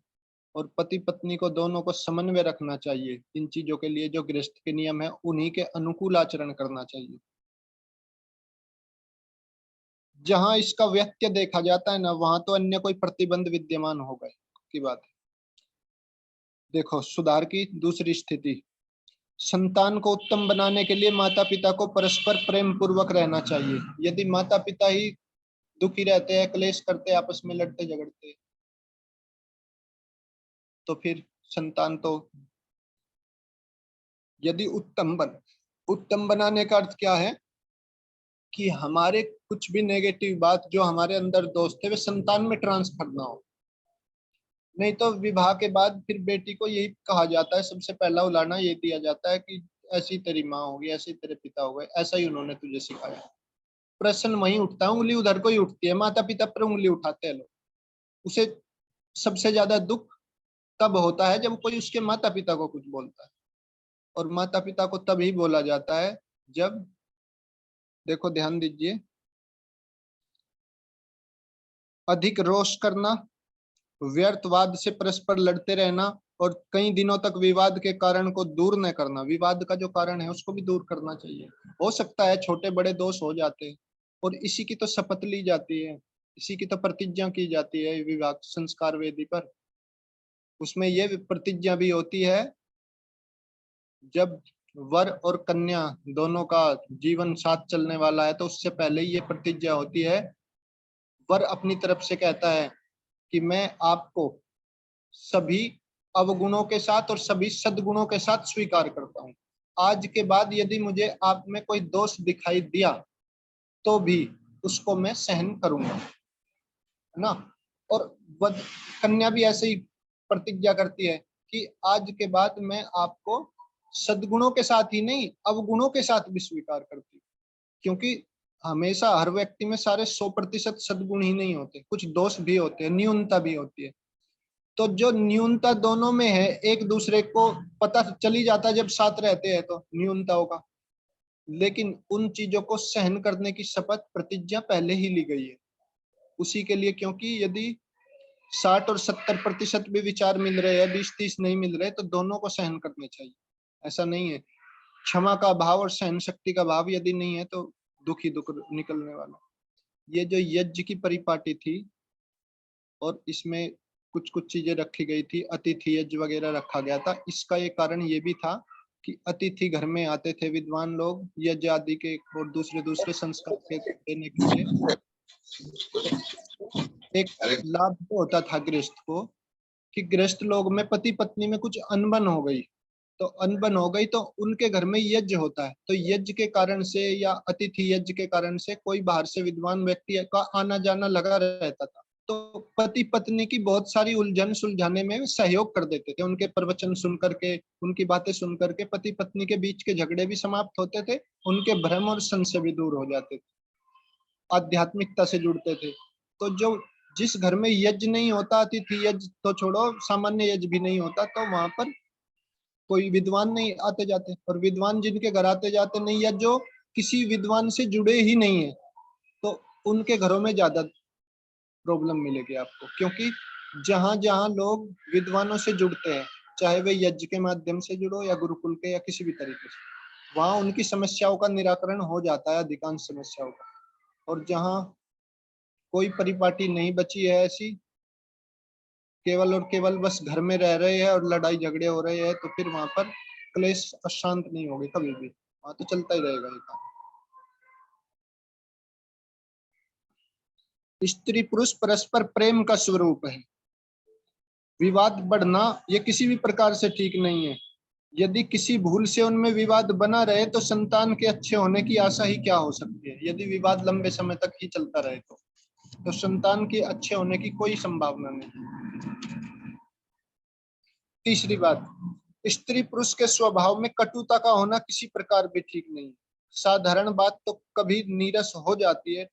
और पति पत्नी को दोनों को समन्वय रखना चाहिए। इन चीजों के लिए जो गृहस्थ के नियम है, उन्हीं के अनुकूल आचरण करना चाहिए। जहां इसका व्यत्यय देखा जाता है ना, वहां तो अन्य कोई प्रतिबंध विद्यमान हो गए की बात है। देखो सुधार की दूसरी स्थिति, संतान को उत्तम बनाने के लिए माता पिता को परस्पर प्रेम पूर्वक रहना चाहिए। यदि माता पिता ही दुखी रहते हैं, क्लेश करते, आपस में लड़ते झगड़ते, तो फिर संतान तो, यदि उत्तम बनाने का अर्थ क्या है कि हमारे कुछ भी नेगेटिव बात, जो हमारे अंदर दोष थे, वे संतान में ट्रांसफर ना हो। नहीं तो विवाह के बाद फिर बेटी को यही कहा जाता है, सबसे पहला उलाहना ये दिया जाता है कि ऐसी तेरी माँ होगी, ऐसे तेरे पिता हो गए, ऐसा ही उन्होंने तुझे सिखाया। प्रश्न वहीं उठता है, उंगली उधर को ही उठती है, माता पिता पर उंगली उठाते हैं लोग। उसे सबसे ज्यादा दुख तब होता है जब कोई उसके माता पिता को कुछ बोलता है, और माता पिता को तभी बोला जाता है जब, देखो ध्यान दीजिए, अधिक रोष करना, व्यर्थवाद से परस्पर लड़ते रहना, और कई दिनों तक विवाद के कारण को दूर न करना। विवाद का जो कारण है उसको भी दूर करना चाहिए। हो सकता है छोटे बड़े दोष हो जाते हैं, और इसी की तो शपथ ली जाती है, इसी की तो प्रतिज्ञा की जाती है विवाह संस्कार वेदी पर। उसमें यह प्रतिज्ञा भी होती है, जब वर और कन्या दोनों का जीवन साथ चलने वाला है, तो उससे पहले ये प्रतिज्ञा होती है। वर अपनी तरफ से कहता है कि मैं आपको सभी अवगुणों के साथ और सभी सद्गुणों के साथ स्वीकार करता हूँ। आज के बाद यदि मुझे आप में कोई दोष दिखाई दिया तो भी उसको मैं सहन करूंगा, है ना। और कन्या भी ऐसे ही प्रतिज्ञा करती है कि आज के बाद मैं आपको सद्गुणों के साथ ही नहीं, अवगुणों के साथ भी स्वीकार करती हूँ। क्योंकि हमेशा हर व्यक्ति में सारे 100% सद्गुण ही नहीं होते, कुछ दोष भी होते हैं, न्यूनता भी होती है। तो जो न्यूनता दोनों में है, एक दूसरे को पता चली जाता है जब साथ रहते हैं तो न्यूनताओं का, लेकिन उन चीजों को सहन करने की शपथ प्रतिज्ञा पहले ही ली गई है उसी के लिए। क्योंकि यदि 60 और 70% भी विचार मिल रहे हैं, 20-30 नहीं मिल रहे, तो दोनों को सहन करने चाहिए। ऐसा नहीं है, क्षमा का भाव और सहन शक्ति का भाव यदि नहीं है तो दुख ही दुख निकलने वाला। ये जो यज्ञ की परिपाटी थी, और इसमें कुछ कुछ चीजें रखी गई थी, अतिथि यज्ञ वगैरह रखा गया था। इसका ये कारण ये भी था कि अतिथि घर में आते थे, विद्वान लोग यज्ञ आदि के और दूसरे संस्कार के देने के लिए। एक लाभ तो होता था गृहस्थ को कि गृहस्थ लोग में पति पत्नी में कुछ अनबन हो गई, तो अनबन हो गई तो उनके घर में यज्ञ होता है, तो यज्ञ के कारण से या अतिथि यज्ञ के कारण से कोई बाहर से विद्वान व्यक्ति का आना जाना लगा रहता था, तो पति पत्नी की बहुत सारी उलझन सुलझाने में सहयोग कर देते थे। उनके प्रवचन सुन करके, उनकी बातें सुन करके पति पत्नी के बीच के झगड़े भी समाप्त होते थे, उनके भ्रम और संशय भी दूर हो जाते थे, आध्यात्मिकता से जुड़ते थे। तो जो जिस घर में यज्ञ नहीं होता, अतिथि यज्ञ तो छोड़ो, सामान्य यज्ञ भी नहीं होता, तो वहां पर कोई विद्वान नहीं आते जाते, और विद्वान जिनके घर आते जाते नहीं या जो किसी विद्वान से जुड़े ही नहीं है, तो उनके घरों में ज्यादा प्रॉब्लम मिलेगी आपको, क्योंकि जहां जहां लोग विद्वानों से जुड़ते हैं, चाहे वे यज्ञ के माध्यम से जुड़ो या गुरुकुल के या किसी भी तरीके से, वहां उनकी समस्याओं का निराकरण हो जाता है, अधिकांश समस्याओं का। और जहां कोई परिपाटी नहीं बची है ऐसी, केवल और केवल बस घर में रह रहे हैं और लड़ाई झगड़े हो रहे हैं, तो फिर वहां पर क्लेश अशांत नहीं होगे कभी भी, वहां तो चलता ही रहेगा ये काम। स्त्री पुरुष परस्पर प्रेम का स्वरूप है। विवाद बढ़ना ये किसी भी प्रकार से ठीक नहीं है। यदि किसी भूल से उनमें विवाद बना रहे तो संतान के अच्छे होने की आशा ही क्या हो सकती है। यदि विवाद लंबे समय तक ही चलता रहे तो संतान के अच्छे होने की कोई संभावना नहीं। तीसरी बात, स्त्री पुरुष के स्वभाव में कटुता का होना किसी प्रकार भी ठीक नहीं। साधारण बात तो कभी नीरस हो जाती है,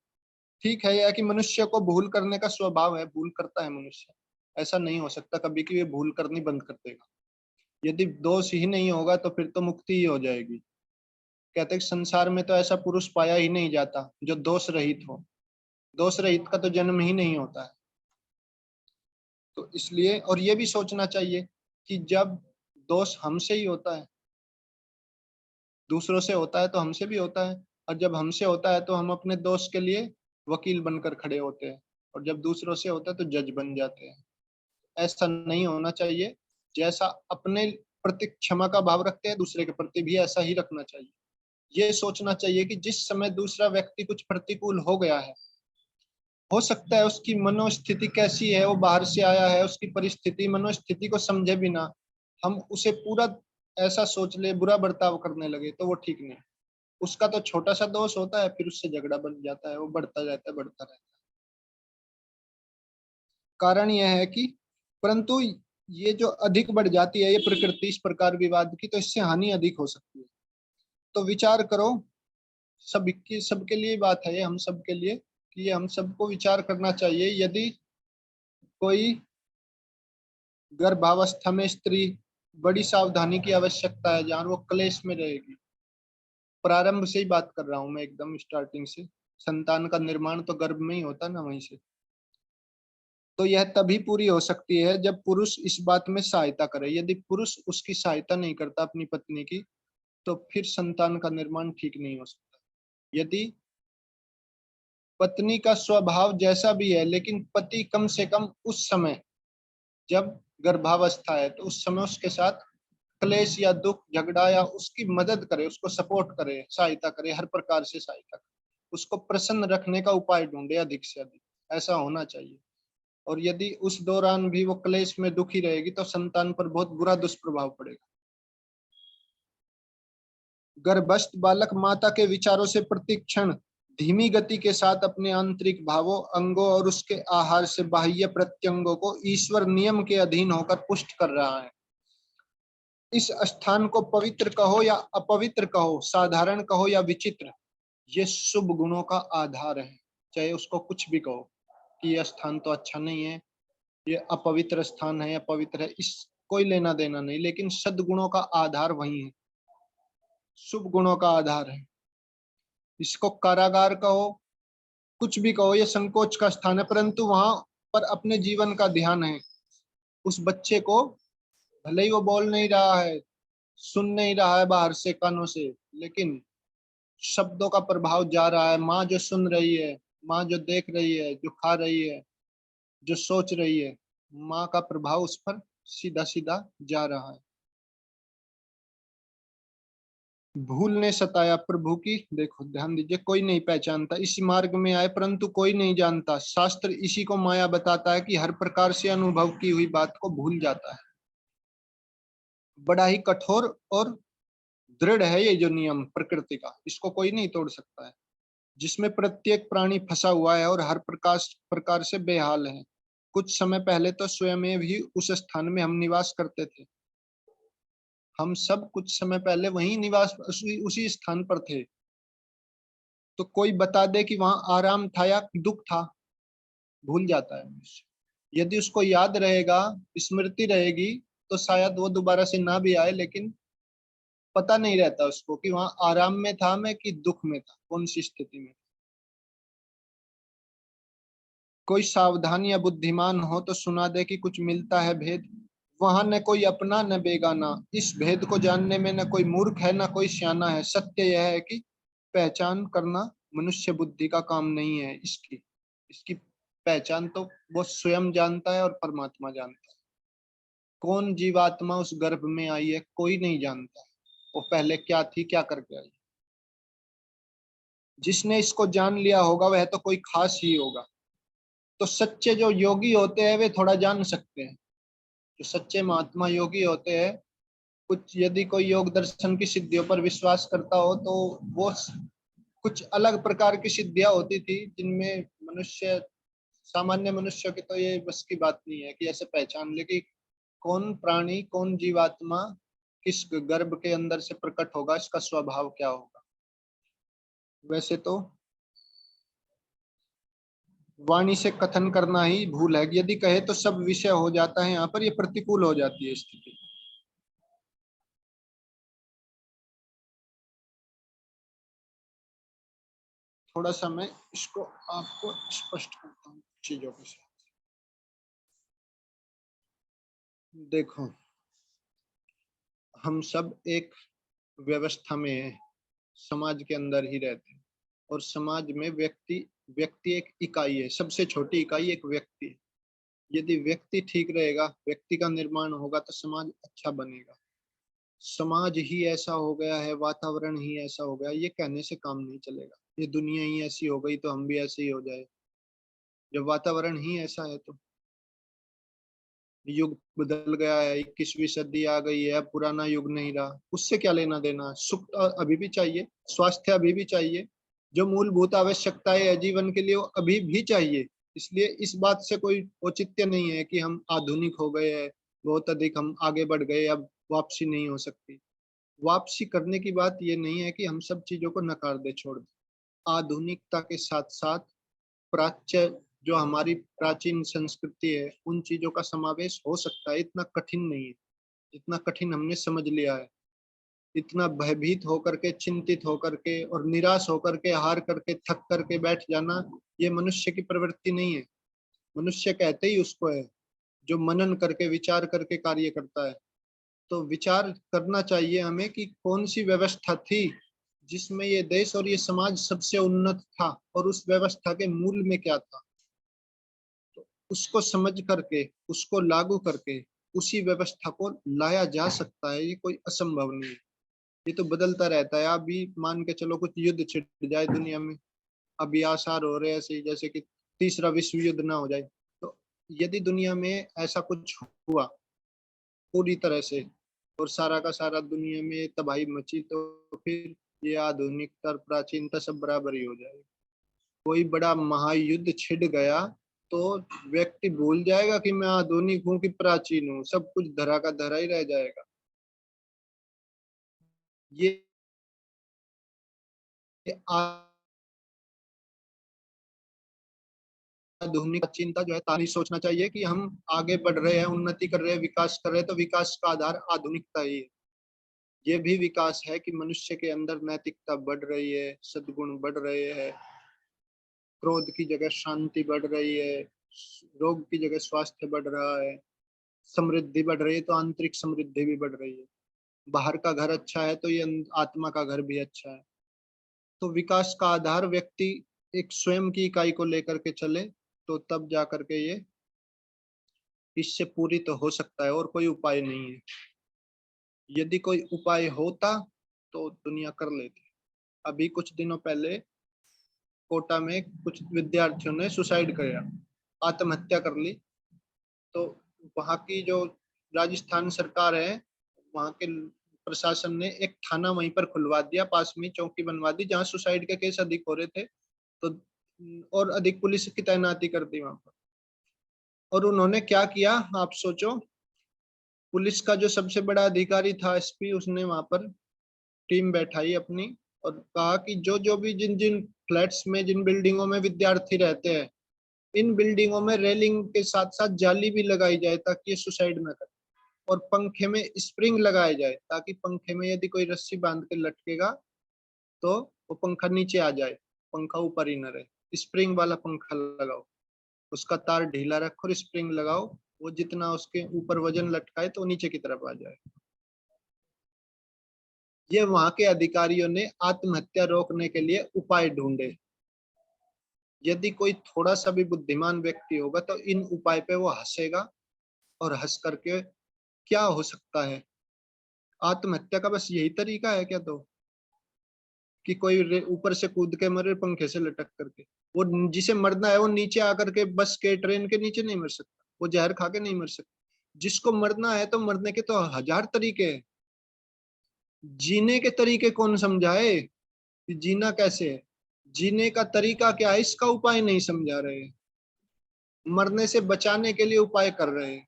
ठीक है यह कि मनुष्य को भूल करने का स्वभाव है, भूल करता है मनुष्य, ऐसा नहीं हो सकता कभी कि वे भूल करनी बंद कर देगा। यदि दोष ही नहीं होगा तो फिर तो मुक्ति ही हो जाएगी। कहते हैं संसार में तो ऐसा पुरुष पाया ही नहीं जाता जो दोष रहित हो, दोष रहित का तो जन्म ही नहीं होता है। तो इसलिए, और ये भी सोचना चाहिए कि जब दोष हमसे ही होता है, दूसरों से होता है तो हमसे भी होता है, और जब हमसे होता है तो हम अपने दोष के लिए वकील बनकर खड़े होते हैं, और जब दूसरों से होता है तो जज बन जाते हैं। ऐसा नहीं होना चाहिए। जैसा अपने प्रति क्षमा का भाव रखते हैं, दूसरे के प्रति भी ऐसा ही रखना चाहिए। ये सोचना चाहिए कि जिस समय दूसरा व्यक्ति कुछ प्रतिकूल हो गया है, हो सकता है उसकी मनोस्थिति कैसी है, वो बाहर से आया है, उसकी परिस्थिति मनोस्थिति को समझे बिना हम उसे पूरा ऐसा सोच ले, बुरा बर्ताव करने लगे, तो वो ठीक नहीं। उसका तो छोटा सा दोष होता है, फिर उससे झगड़ा बन जाता है, वो बढ़ता रहता है, बढ़ता रहता है। कारण यह है कि, परंतु ये जो अधिक बढ़ जाती है ये प्रकृति इस प्रकार विवाद की, तो इससे हानि अधिक हो सकती है। तो विचार करो, सबकी सबके लिए बात है ये, हम सबके लिए, कि ये हम सबको विचार करना चाहिए। यदि कोई गर्भावस्था में स्त्री, बड़ी सावधानी की आवश्यकता है, जहाँ वो क्लेश में रहेगी। प्रारंभ से ही बात कर रहा हूँ मैं, एकदम स्टार्टिंग से। संतान का निर्माण तो गर्भ में ही होता ना, वहीं से। तो यह तभी पूरी हो सकती है जब पुरुष इस बात में सहायता करे। यदि पुरुष उसकी सहायता नहीं करता अपनी पत्नी की, तो फिर संतान का निर्माण ठीक नहीं हो सकता। यदि पत्नी का स्वभाव जैसा भी है, लेकिन पति कम से कम उस समय जब गर्भावस्था है, तो उस समय उसके साथ क्लेश या दुख झगड़ा या उसकी मदद करे, उसको सपोर्ट करे, सहायता करे, हर प्रकार से सहायता करे, उसको प्रसन्न रखने का उपाय ढूंढे अधिक से अधिक, ऐसा होना चाहिए। और यदि उस दौरान भी वो क्लेश में दुखी रहेगी तो संतान पर बहुत बुरा दुष्प्रभाव पड़ेगा। गर्भस्थ बालक माता के विचारों से प्रतिक्षण धीमी गति के साथ अपने आंतरिक भावों, अंगों और उसके आहार से बाह्य प्रत्यंगों को ईश्वर नियम के अधीन होकर पुष्ट कर रहा है। इस स्थान को पवित्र कहो या अपवित्र कहो, साधारण कहो या विचित्र, ये शुभ गुणों का आधार है। चाहे उसको कुछ भी कहो कि यह स्थान तो अच्छा नहीं है, ये अपवित्र स्थान है, अपवित्र है, इस कोई लेना देना नहीं, लेकिन सद्गुणों का आधार वही है, शुभ गुणों का आधार है। इसको कारागार कहो, कुछ भी कहो, ये संकोच का स्थान है, परंतु वहां पर अपने जीवन का ध्यान है। उस बच्चे को भले ही वो बोल नहीं रहा है, सुन नहीं रहा है बाहर से कानों से, लेकिन शब्दों का प्रभाव जा रहा है। माँ जो सुन रही है, माँ जो देख रही है, जो खा रही है, जो सोच रही है, माँ का प्रभाव उस पर सीधा सीधा जा रहा है। भूल ने सताया प्रभु की, देखो ध्यान दीजिए, कोई नहीं पहचानता, इसी मार्ग में आए परंतु कोई नहीं जानता। शास्त्र इसी को माया बताता है कि हर प्रकार से अनुभव की हुई बात को भूल जाता है। बड़ा ही कठोर और दृढ़ है ये जो नियम प्रकृति का, इसको कोई नहीं तोड़ सकता है, जिसमें प्रत्येक प्राणी फंसा हुआ है और हर प्रकार से बेहाल है। कुछ समय पहले तो स्वयं भी उस स्थान में हम निवास करते थे। हम सब कुछ समय पहले वही निवास उसी स्थान पर थे। तो कोई बता दे कि वहां आराम था या दुख था, भूल जाता है मनुष्य। यदि उसको याद रहेगा, स्मृति रहेगी, तो शायद वो दोबारा से ना भी आए, लेकिन पता नहीं रहता उसको कि वहां आराम में था मैं कि दुख में था, कौन सी स्थिति में। कोई सावधान या बुद्धिमान हो तो सुना दे कि कुछ मिलता है भेद, वहां न कोई अपना न बेगाना। इस भेद को जानने में न कोई मूर्ख है न कोई सियाना है। सत्य यह है कि पहचान करना मनुष्य बुद्धि का काम नहीं है। इसकी पहचान तो वो स्वयं जानता है और परमात्मा जानता है। कौन जीवात्मा उस गर्भ में आई है, कोई नहीं जानता। वो पहले क्या थी, क्या करके आई। जिसने इसको जान लिया होगा वह तो कोई खास ही होगा। तो सच्चे जो योगी होते हैं वे थोड़ा जान सकते हैं। जो सच्चे महात्मा योगी होते हैं, कुछ यदि कोई योग दर्शन की सिद्धियों पर विश्वास करता हो तो वो कुछ अलग प्रकार की सिद्धियां होती थी जिनमें मनुष्य, सामान्य मनुष्य की तो ये बस की बात नहीं है कि ऐसे पहचान ले कि कौन प्राणी, कौन जीवात्मा किस गर्भ के अंदर से प्रकट होगा, इसका स्वभाव क्या होगा। वैसे तो वाणी से कथन करना ही भूल है। यदि कहे तो सब विषय हो जाता है, यहाँ पर ये प्रतिकूल हो जाती है स्थिति। थोड़ा सा मैं इसको आपको स्पष्ट करता हूँ चीजों के साथ। देखो, हम सब एक व्यवस्था में हैं, समाज के अंदर ही रहते हैं, और समाज में व्यक्ति एक इकाई है। सबसे छोटी इकाई एक व्यक्ति है। यदि व्यक्ति ठीक रहेगा, व्यक्ति का निर्माण होगा, तो समाज अच्छा बनेगा। समाज ही ऐसा हो गया है, वातावरण ही ऐसा हो गया, ये कहने से काम नहीं चलेगा। ये दुनिया ही ऐसी हो गई तो हम भी ऐसे ही हो जाए। जब वातावरण ही ऐसा है तो युग बदल गया है, 21वीं सदी आ गई है, अब पुराना युग नहीं रहा, उससे क्या लेना देना। सुख अभी भी चाहिए, स्वास्थ्य अभी भी चाहिए, जो मूलभूत आवश्यकताएं है जीवन के लिए वो अभी भी चाहिए। इसलिए इस बात से कोई औचित्य नहीं है कि हम आधुनिक हो गए हैं, बहुत अधिक हम आगे बढ़ गए, अब वापसी नहीं हो सकती। वापसी करने की बात ये नहीं है कि हम सब चीजों को नकार दे, छोड़ दे। आधुनिकता के साथ साथ प्राच्य, जो हमारी प्राचीन संस्कृति है, उन चीजों का समावेश हो सकता है। इतना कठिन नहीं है जितना कठिन हमने समझ लिया है। इतना भयभीत होकर के, चिंतित होकर के और निराश होकर के, हार करके, थक करके बैठ जाना, ये मनुष्य की प्रवृत्ति नहीं है। मनुष्य कहते ही उसको है जो मनन करके, विचार करके कार्य करता है। तो विचार करना चाहिए हमें कि कौन सी व्यवस्था थी जिसमें ये देश और ये समाज सबसे उन्नत था, और उस व्यवस्था के मूल में क्या था। तो उसको समझ करके, उसको लागू करके उसी व्यवस्था को लाया जा सकता है। ये कोई असंभव नहीं है। ये तो बदलता रहता है। अभी मान के चलो कुछ युद्ध छिड़ जाए दुनिया में, अभी आसार हो रहे हैं ऐसे ही जैसे कि तीसरा विश्व युद्ध ना हो जाए। तो यदि दुनिया में ऐसा कुछ हुआ पूरी तरह से और सारा का सारा दुनिया में तबाही मची, तो फिर ये आधुनिकता और प्राचीनता सब बराबर ही हो जाएगी। कोई बड़ा महायुद्ध छिड़ गया तो व्यक्ति भूल जाएगा कि मैं आधुनिक हूँ कि प्राचीन हूँ, सब कुछ धरा का धरा ही रह जाएगा। ये आधुनिक चिंता जो है, तानी सोचना चाहिए कि हम आगे बढ़ रहे हैं, उन्नति कर रहे हैं, विकास कर रहे हैं, तो विकास का आधार आधुनिकता ही है। ये भी विकास है कि मनुष्य के अंदर नैतिकता बढ़ रही है, सद्गुण बढ़ रहे हैं, क्रोध की जगह शांति बढ़ रही है, रोग की जगह स्वास्थ्य बढ़ रहा है, समृद्धि बढ़ रही है तो आंतरिक समृद्धि भी बढ़ रही है। बाहर का घर अच्छा है तो ये आत्मा का घर भी अच्छा है। तो विकास का आधार व्यक्ति एक स्वयं की इकाई को लेकर के चले, तो तब जा करके ये इससे पूरी तो हो सकता है, और कोई उपाय नहीं है। यदि कोई उपाय होता तो दुनिया कर लेती। अभी कुछ दिनों पहले कोटा में कुछ विद्यार्थियों ने सुसाइड किया, आत्महत्या कर ली। तो वहाँ की जो राजस्थान सरकार है, वहाँ के प्रशासन ने एक थाना वहीं पर खुलवा दिया, पास में चौकी बनवा दी, जहाँ सुसाइड के केस अधिक हो रहे थे। तो और अधिक पुलिस की तैनाती कर दी वहां पर। और उन्होंने क्या किया, आप सोचो, पुलिस का जो सबसे बड़ा अधिकारी था एसपी, उसने वहां पर टीम बैठाई अपनी और कहा कि जो जो भी जिन जिन फ्लैट्स में, जिन बिल्डिंगों में विद्यार्थी रहते हैं, इन बिल्डिंगों में रेलिंग के साथ साथ जाली भी लगाई जाए ताकि ये सुसाइड न करे, और पंखे में स्प्रिंग लगाया जाए ताकि पंखे में यदि कोई रस्सी बांध के लटकेगा तो वो पंखा नीचे आ जाए, पंखा ऊपर ही न रहे। स्प्रिंग वाला पंखा लगाओ, उसका तार ढीला रखो और स्प्रिंग लगाओ, वो जितना उसके ऊपर वजन लटकाए तो नीचे की तरफ आ जाए। ये वहां के अधिकारियों ने आत्महत्या रोकने के लिए उपाय ढूंढे। यदि कोई थोड़ा सा भी बुद्धिमान व्यक्ति होगा तो इन उपाय पे वो हंसेगा और हंस करके क्या हो सकता है, आत्महत्या का बस यही तरीका है क्या? तो कि कोई ऊपर से कूद के मरे पंखे से लटक करके? वो जिसे मरना है वो नीचे आकर के बस के ट्रेन के नीचे नहीं मर सकता, वो जहर खा के नहीं मर सकता। जिसको मरना है तो मरने के तो हजार तरीके हैं। जीने के तरीके कौन समझाए कि जीना कैसे है, जीने का तरीका क्या है, इसका उपाय नहीं समझा रहे। मरने से बचाने के लिए उपाय कर रहे हैं।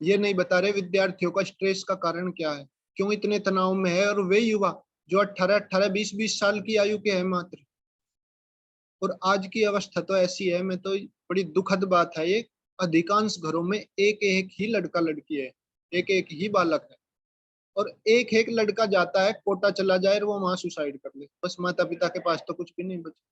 ये नहीं बता रहे विद्यार्थियों का स्ट्रेस का कारण क्या है, क्यों इतने तनाव में है। और वे युवा जो 18-18, 20-20 साल की आयु के हैं मात्र। और आज की अवस्था तो ऐसी है, मैं तो बड़ी दुखद बात है ये, अधिकांश घरों में एक एक ही लड़का लड़की है, एक एक ही बालक है। और एक एक लड़का जाता है कोटा चला जाए और वो वहां सुसाइड कर ले, बस माता पिता के पास तो कुछ भी नहीं बचा।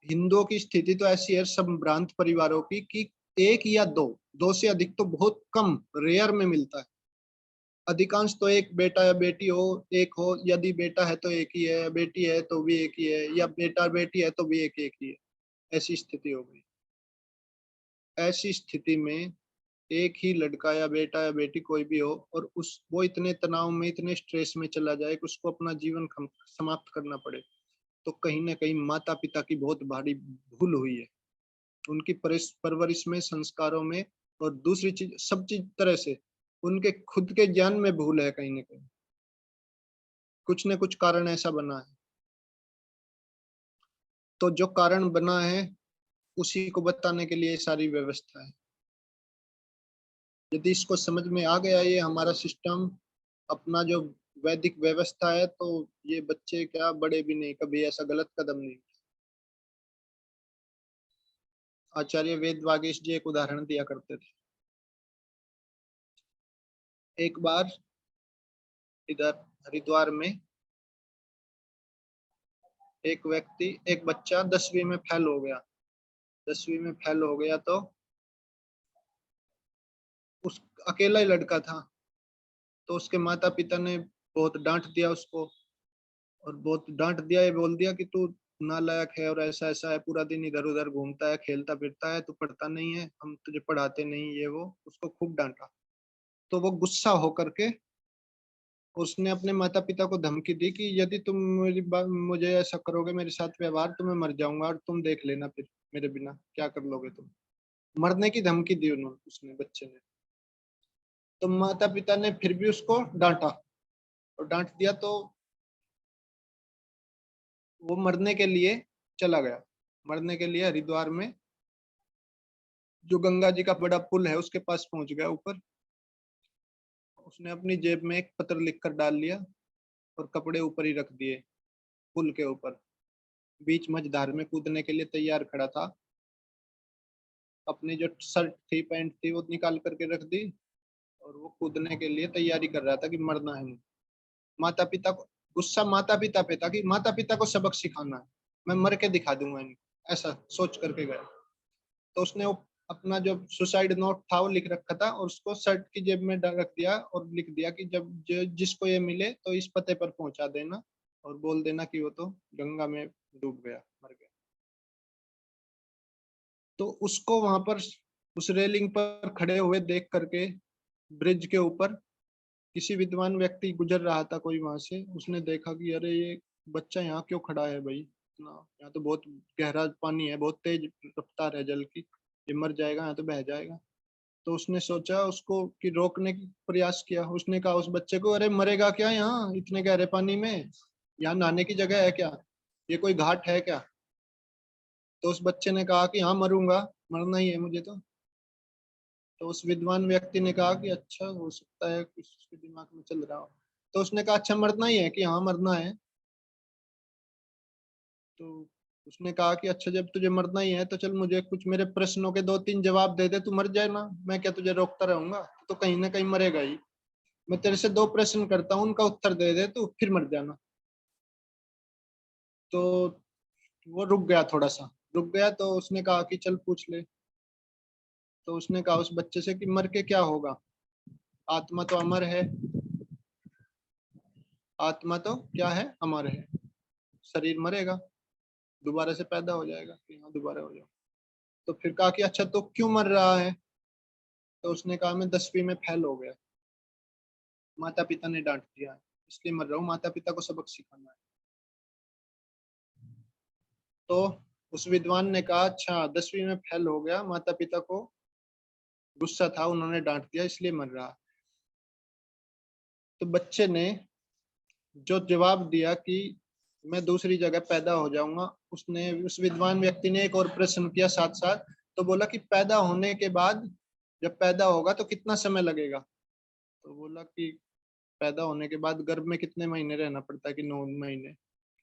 हिंदुओं की स्थिति तो ऐसी है संभ्रांत परिवारों की कि एक या दो से अधिक तो बहुत कम, रेयर में मिलता है। अधिकांश तो एक बेटा या बेटी हो, एक हो, यदि बेटा है तो एक ही है, बेटी है तो भी एक ही है, या बेटा बेटी है तो भी एक एक ही है। ऐसी स्थिति हो गई। ऐसी स्थिति में एक ही लड़का या बेटा या बेटी कोई भी हो और वो इतने तनाव में, इतने स्ट्रेस में चला जाए कि उसको अपना जीवन समाप्त करना पड़े, तो कहीं ना कहीं माता पिता की बहुत भारी भूल हुई है। उनकी परवरिश में, संस्कारों में, और दूसरी चीज, सब चीज तरह से उनके खुद के ज्ञान में भूल है। कहीं ना कहीं कुछ न कुछ कारण ऐसा बना है। तो जो कारण बना है उसी को बताने के लिए सारी व्यवस्था है। यदि इसको समझ में आ गया ये हमारा सिस्टम, अपना जो वैदिक व्यवस्था है, तो ये बच्चे क्या, बड़े भी नहीं कभी ऐसा गलत कदम नहीं। आचार्य वेद वागीश जी एक उदाहरण दिया करते थे। एक बार इधर हरिद्वार में एक बच्चा 10वीं में फेल हो गया। 10वीं में फेल हो गया तो उस अकेला ही लड़का था, तो उसके माता पिता ने बहुत डांट दिया उसको, और बहुत डांट दिया, ये बोल दिया कि तू नालायक है और ऐसा ऐसा है, पूरा दिन इधर उधर घूमता है, खेलता फिरता है, तू पढ़ता नहीं है, हम तुझे पढ़ाते नहीं, ये वो उसको खूब डांटा। तो वो गुस्सा होकर के उसने अपने माता पिता को धमकी दी कि यदि तुम मुझे ऐसा करोगे, मेरे साथ व्यवहार, तो मैं मर जाऊंगा और तुम देख लेना फिर मेरे बिना क्या कर लोगे तुम। मरने की धमकी दी उन्होंने, उसने, बच्चे ने। तो माता पिता ने फिर भी उसको डांटा, और डांट दिया तो वो मरने के लिए चला गया। मरने के लिए हरिद्वार में जो गंगा जी का बड़ा पुल है उसके पास पहुंच गया ऊपर। उसने अपनी जेब में एक पत्र लिख कर डाल लिया और कपड़े ऊपर ही रख दिए पुल के ऊपर। बीच मझधार में कूदने के लिए तैयार खड़ा था। अपनी जो शर्ट थी, पैंट थी, वो निकाल करके रख दी और वो कूदने के लिए तैयारी कर रहा था कि मरना है मुझे। माता पिता को गुस्सा माता पिता पे था कि माता पिता को सबक सिखाना है, मैं मर के दिखा दूंगा इनको, ऐसा सोच करके गया। तो उसने वो अपना जो सुसाइड नोट था वो लिख रखा था और उसको शर्ट की जेब में रख दिया और लिख दिया कि जब जिसको ये मिले तो इस पते पर पहुंचा देना और बोल देना कि वो तो गंगा में डूब गया, मर गया। तो उसको वहां पर उस रेलिंग पर खड़े हुए देख करके, ब्रिज के ऊपर, किसी विद्वान व्यक्ति गुजर रहा था कोई वहां से, उसने देखा कि अरे ये बच्चा यहाँ क्यों खड़ा है भाई, इतना यहाँ तो बहुत गहरा पानी है, बहुत तेज रफ्तार है जल की, ये मर जाएगा, यहाँ तो बह जाएगा। तो उसने सोचा उसको कि रोकने की प्रयास किया। उसने कहा उस बच्चे को, अरे मरेगा क्या यहाँ इतने गहरे पानी में, यहाँ नहाने की जगह है क्या, ये कोई घाट है क्या? तो उस बच्चे ने कहा कि हाँ मरूंगा, मरना ही है मुझे तो उस विद्वान व्यक्ति ने कहा कि अच्छा, हो सकता है कुछ उसके दिमाग में चल रहा हो। तो उसने कहा अच्छा मरना ही है कि हाँ मरना है। तो उसने कहा कि अच्छा जब तुझे मरना ही है तो चल मुझे कुछ मेरे प्रश्नों के 2-3 जवाब दे दे, तू मर जाए ना, मैं क्या तुझे रोकता रहूंगा, तो कहीं ना कहीं मरेगा ही। मैं तेरे से 2 प्रश्न करता हूँ, उनका उत्तर दे दे तू, फिर मर जाना। तो वो रुक गया, थोड़ा सा रुक गया। तो उसने कहा कि चल पूछ ले। तो उसने कहा उस बच्चे से कि मर के क्या होगा, आत्मा तो अमर है, आत्मा तो क्या है, अमर है, शरीर मरेगा, दोबारा से पैदा हो जाएगा कि हाँ दोबारा हो जाएगा। तो फिर कहा कि अच्छा तो क्यों मर रहा है? तो उसने कहा मैं 10वीं में फेल हो गया, माता पिता ने डांट दिया है, इसलिए मर रहा हूँ, माता पिता को सबक सिखाना है। तो उस विद्वान ने कहा अच्छा 10वीं में फेल हो गया, माता पिता को गुस्सा था, उन्होंने डांट दिया इसलिए मर रहा। तो बच्चे ने जो जवाब दिया कि मैं दूसरी जगह पैदा हो जाऊंगा, उसने उस विद्वान व्यक्ति ने एक और प्रश्न किया साथ साथ। तो बोला कि पैदा होने के बाद जब पैदा होगा तो कितना समय लगेगा? तो बोला कि पैदा होने के बाद गर्भ में कितने महीने रहना पड़ता है कि 9 महीने।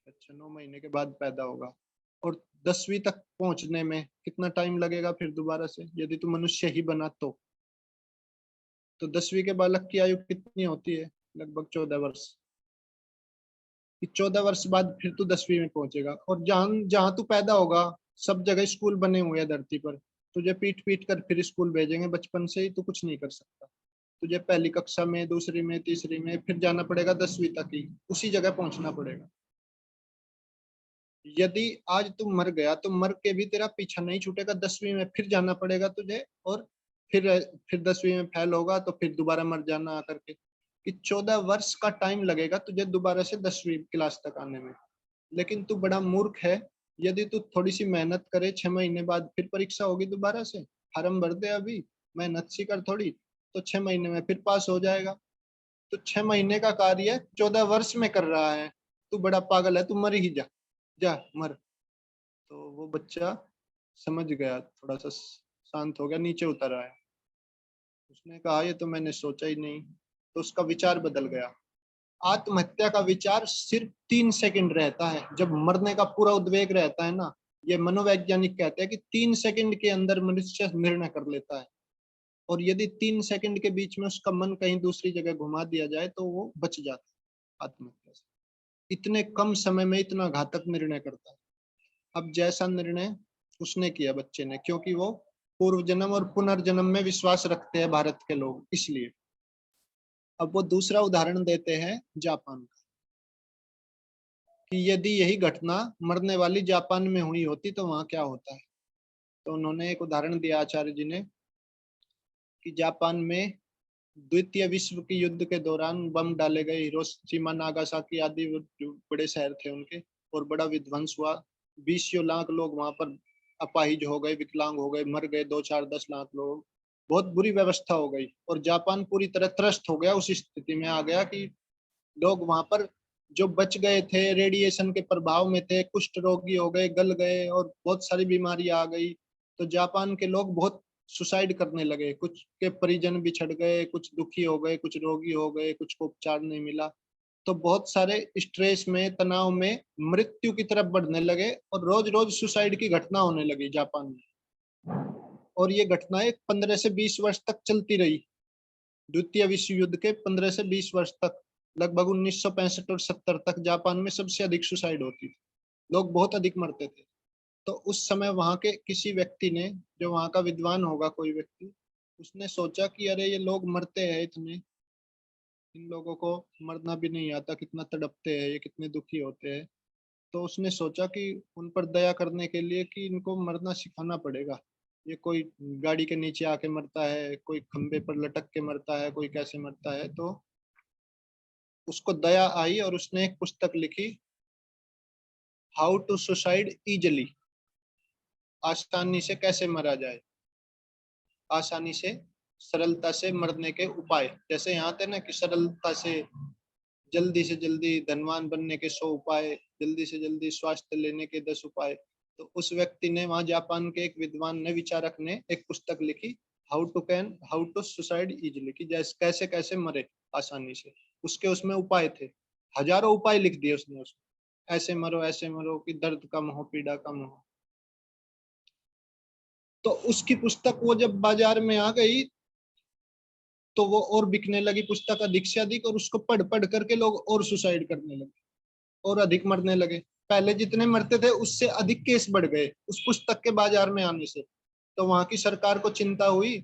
अच्छा 9 महीने के बाद पैदा होगा, और 10वीं तक पहुंचने में कितना टाइम लगेगा फिर दोबारा से, यदि तू मनुष्य ही बना तो 10वीं के बालक की आयु कितनी होती है? लगभग 14 वर्ष। कि 14 वर्ष बाद फिर तू 10वीं में पहुंचेगा, और जहां जहां तू पैदा होगा सब जगह स्कूल बने हुए हैं धरती पर, तुझे पीट पीट कर फिर स्कूल भेजेंगे, बचपन से ही तू कुछ नहीं कर सकता। तुझे पहली कक्षा में, दूसरी में, तीसरी में, फिर जाना पड़ेगा 10वीं तक ही, उसी जगह पहुंचना पड़ेगा। यदि आज तू मर गया तो मर के भी तेरा पीछा नहीं छूटेगा, 10वीं में फिर जाना पड़ेगा तुझे, और फिर फिर 10वीं में फेल होगा तो फिर दोबारा मर जाना आकर के, कि 14 वर्ष का टाइम लगेगा तुझे दोबारा से 10वीं क्लास तक आने में। लेकिन तू बड़ा मूर्ख है, यदि तू थोड़ी सी मेहनत करे, 6 महीने बाद फिर परीक्षा होगी दोबारा से, फार्म भर दे अभी, मेहनत सी कर थोड़ी, तो 6 महीने में फिर पास हो जाएगा। तो 6 महीने का कार्य 14 वर्ष में कर रहा है, तू बड़ा पागल है, तू मर ही जा, जा मर। तो वो बच्चा समझ गया, थोड़ा सा शांत हो गया, नीचे उतर आया। उसने कहा ये तो मैंने सोचा ही नहीं। तो उसका विचार बदल गया। आत्महत्या का विचार सिर्फ 3 सेकंड रहता है, जब मरने का पूरा उद्वेग रहता है ना, ये मनोवैज्ञानिक कहते हैं कि 3 सेकंड के अंदर मनुष्य निर्णय कर लेता है, और यदि 3 सेकंड के बीच में उसका मन कहीं दूसरी जगह घुमा दिया जाए तो वो बच जाता है आत्महत्या से। इतने कम समय में इतना घातक निर्णय करता है। अब जैसा निर्णय उसने किया बच्चे ने, क्योंकि वो पूर्व जन्म और पुनर्जन्म में विश्वास रखते हैं भारत के लोग, इसलिए। अब वो दूसरा उदाहरण देते हैं जापान का, कि यदि यही घटना मरने वाली जापान में हुई होती तो वहां क्या होता है। तो उन्होंने एक उदाहरण दिया आचार्य जी ने, कि जापान में द्वितीय विश्व की युद्ध के दौरान बम डाले गए, हिरोशिमा नागासाकी आदि जो बड़े शहर थे उनके, और बड़ा विध्वंस हुआ। 20 लाख लोग वहां पर अपाहिज हो गए, विकलांग हो गए, मर गए 2-4-10 लाख लोग, बहुत बुरी व्यवस्था हो गई, और जापान पूरी तरह त्रस्त हो गया, उस स्थिति में आ गया कि लोग वहां पर जो बच गए थे रेडिएशन के प्रभाव में थे, कुष्ठ रोगी हो गए, गल गए, और बहुत सारी बीमारी आ गई। तो जापान के लोग बहुत सुसाइड करने लगे, कुछ के परिजन बिछड़ गए, कुछ दुखी हो गए, कुछ रोगी हो गए, कुछ को उपचार नहीं मिला। तो बहुत सारे स्ट्रेस में, तनाव में मृत्यु की तरफ बढ़ने लगे, और रोज रोज सुसाइड की घटना होने लगी जापान में। और ये घटनाएं 15 से 20 वर्ष तक चलती रही, द्वितीय विश्व युद्ध के 15 से 20 वर्ष तक, लगभग 1965 और 70 तक जापान में सबसे अधिक सुसाइड होती थी, लोग बहुत अधिक मरते थे। तो उस समय वहां के किसी व्यक्ति ने, जो वहां का विद्वान होगा कोई व्यक्ति, उसने सोचा कि अरे ये लोग मरते हैं इतने, इन लोगों को मरना भी नहीं आता, कितना तड़पते हैं ये, कितने दुखी होते हैं। तो उसने सोचा कि उन पर दया करने के लिए कि इनको मरना सिखाना पड़ेगा। ये कोई गाड़ी के नीचे आके मरता है, कोई खंबे पर लटक के मरता है, कोई कैसे मरता है, तो उसको दया आई और उसने एक पुस्तक लिखी, हाउ टू सुसाइड इजिली, आसानी से कैसे मरा जाए, आसानी से सरलता से मरने के उपाय। जैसे यहाँ थे ना कि सरलता से जल्दी धनवान बनने के 100 उपाय, जल्दी से जल्दी स्वास्थ्य लेने के 10 उपाय। तो उस व्यक्ति ने, वहां जापान के एक विद्वान ने, विचारक ने एक पुस्तक लिखी, हाउ टू सुसाइड इजिली, कि जैसे कैसे कैसे मरे आसानी से। उसके उसमें उपाय थे, हजारों उपाय लिख दिए उसने। ऐसे मरो कि दर्द कम हो, पीड़ा कम हो। तो उसकी पुस्तक वो जब बाजार में आ गई तो वो और बिकने लगी पुस्तक अधिक से अधिक, और उसको पढ़ पढ़ करके लोग और सुसाइड करने लगे और अधिक मरने लगे। पहले जितने मरते थे उससे अधिक केस बढ़ गए उस पुस्तक के बाजार में आने से। तो वहां की सरकार को चिंता हुई,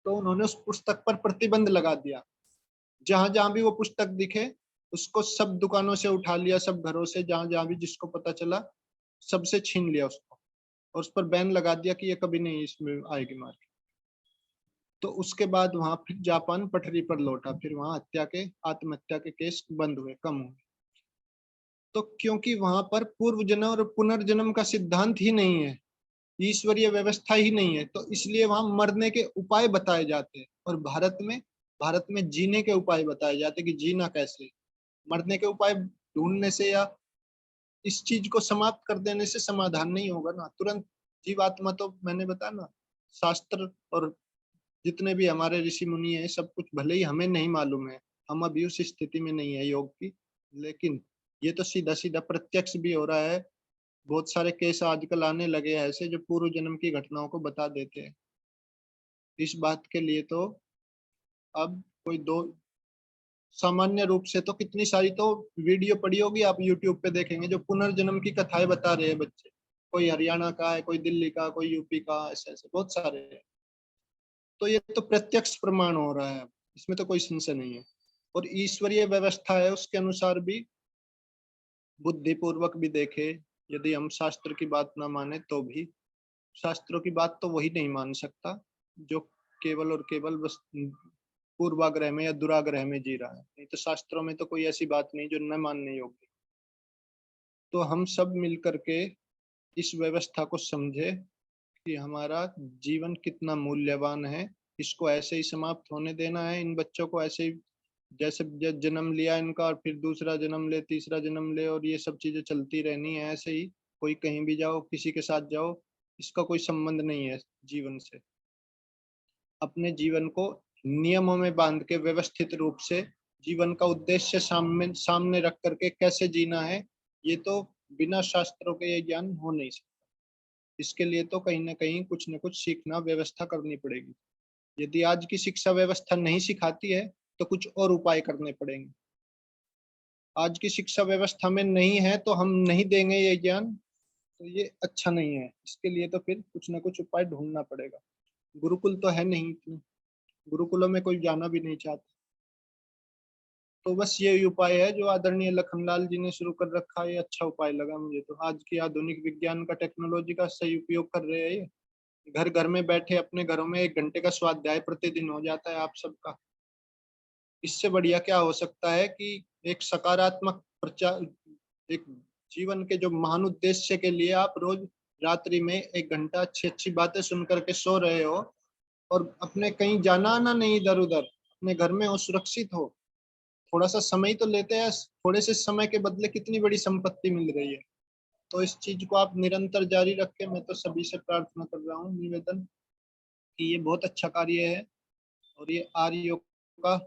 तो उन्होंने उस पुस्तक पर प्रतिबंध लगा दिया। जहां जहां भी वो पुस्तक दिखे उसको सब दुकानों से उठा लिया, सब घरों से, जहां जहां भी जिसको पता चला सबसे छीन लिया उसको, और उस पर बैन लगा दिया कि ये कभी नहीं इसमें आएगी मार्केट। तो उसके बाद वहां फिर जापान पटरी पर लौटा, फिर वहां आत्महत्या के केस बंद हुए, कम हुए। तो क्योंकि वहां पर पूर्व जन्म और पुनर्जन्म का सिद्धांत ही नहीं है, ईश्वरीय व्यवस्था ही नहीं है, तो इसलिए वहां मरने के उपाय बताए जाते हैं। और भारत में जीने के उपाय बताए जाते हैं कि जीना कैसे। मरने के उपाय ढूंढने से या इस चीज को समाप्त कर देने से समाधान नहीं होगा ना तुरंत। जीवात्मा तो मैंने बताया ना, शास्त्र और जितने भी हमारे ऋषि मुनि हैं, सब कुछ भले ही हमें नहीं मालूम है, हम अभी उस स्थिति में नहीं है योग की, लेकिन ये तो सीधा सीधा प्रत्यक्ष भी हो रहा है। बहुत सारे केस आजकल आने लगे हैं ऐसे जो पूर्व जन्म की घटनाओं को बता देते हैं। इस बात के लिए तो अब कोई दो, सामान्य रूप से तो कितनी सारी तो वीडियो पड़ी होगी, आप यूट्यूब पे देखेंगे जो पुनर्जन्म की कथाएं बता रहे हैं बच्चे। कोई हरियाणा का है, कोई दिल्ली का, कोई यूपी का, ऐसे ऐसे बहुत सारे हैं। तो ये तो प्रत्यक्ष प्रमाण हो रहा है, इसमें तो कोई संशय नहीं है। और ईश्वरीय व्यवस्था है, उसके अनुसार भी बुद्धिपूर्वक भी देखे, यदि हम शास्त्र की बात ना माने तो भी, शास्त्रों की बात तो वही नहीं मान सकता जो केवल और केवल बस पूर्वाग्रह में या दुराग्रह में जी रहा है। नहीं तो शास्त्रों में तो कोई ऐसी बात नहीं जो न मानने योग्य। तो हम सब मिलकर के इस व्यवस्था को समझे कि हमारा जीवन कितना मूल्यवान है, इसको ऐसे ही समाप्त होने देना है। इन बच्चों को ऐसे ही, जैसे जन्म लिया इनका और फिर दूसरा जन्म ले, तीसरा जन्म ले, और ये सब चीजें चलती रहनी है ऐसे ही। कोई कहीं भी जाओ, किसी के साथ जाओ, इसका कोई संबंध नहीं है जीवन से। अपने जीवन को नियमों में बांध के व्यवस्थित रूप से जीवन का उद्देश्य सामने रख करके कैसे जीना है, ये तो बिना शास्त्रों के ये ज्ञान हो नहीं सकता। इसके लिए तो कहीं ना कहीं कुछ न कुछ सीखना, व्यवस्था करनी पड़ेगी। यदि आज की शिक्षा व्यवस्था नहीं सिखाती है तो कुछ और उपाय करने पड़ेंगे। आज की शिक्षा व्यवस्था में नहीं है तो हम नहीं देंगे ये ज्ञान, तो ये अच्छा नहीं है। इसके लिए तो फिर कुछ ना कुछ उपाय ढूंढना पड़ेगा। गुरुकुल तो है नहीं इतने, गुरुकुलों में कोई जाना भी नहीं चाहता। तो बस ये उपाय है जो आदरणीय लखनलाल जी ने शुरू कर रखा है, ये अच्छा उपाय लगा मुझे। तो आज की आधुनिक विज्ञान का, टेक्नोलॉजी का सही उपयोग कर रहे हैं ये। घर घर में बैठे अपने घरों में 1 घंटे का स्वाध्याय प्रतिदिन हो जाता है आप सबका। इससे बढ़िया क्या हो सकता है कि एक सकारात्मक प्रचार, एक जीवन के जो महान उद्देश्य के लिए आप रोज रात्रि में 1 घंटा अच्छी अच्छी बातें सुन करके सो रहे हो, और अपने कहीं जाना आना नहीं, इधर उधर अपने घर में हो, सुरक्षित हो। थोड़ा सा समय तो लेते हैं, थोड़े से समय के बदले कितनी बड़ी संपत्ति मिल रही है। तो इस चीज को आप निरंतर जारी रखें। मैं तो सभी से प्रार्थना कर रहा हूँ, निवेदन, कि ये बहुत अच्छा कार्य है। और ये आर्य योग का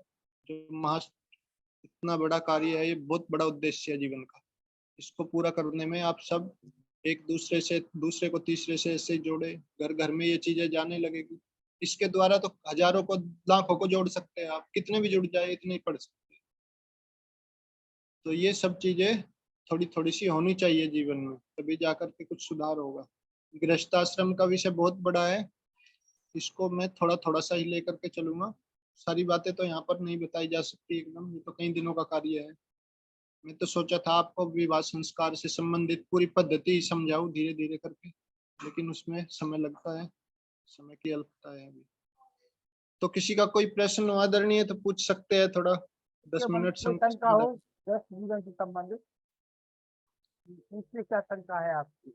जो महा इतना बड़ा कार्य है, ये बहुत बड़ा उद्देश्य है जीवन का। इसको पूरा करने में आप सब एक दूसरे से, दूसरे को तीसरे से ऐसे जोड़े, घर घर में ये चीजें जाने लगेगी। इसके द्वारा तो हजारों को, लाखों को जोड़ सकते हैं आप, कितने भी जुड़ जाए इतने ही पढ़ सकते हैं। तो ये सब चीजें थोड़ी थोड़ी सी होनी चाहिए जीवन में, तभी जाकर के कुछ सुधार होगा। गृहस्थाश्रम का विषय बहुत बड़ा है, इसको मैं थोड़ा थोड़ा सा ही लेकर के चलूंगा। सारी बातें तो यहाँ पर नहीं बताई जा सकती एकदम, ये तो कई दिनों का कार्य है। मैं तो सोचा था आपको विवाह संस्कार से संबंधित पूरी पद्धति समझाऊं धीरे धीरे करके, लेकिन उसमें समय लगता है, समय की अल्पता है अभी। तो किसी का कोई प्रश्न आदरणीय तो पूछ सकते हैं थोड़ा। 10 मिनट शंका हो 10 जीवन से संबंधित, इससे क्या शंका है आपकी?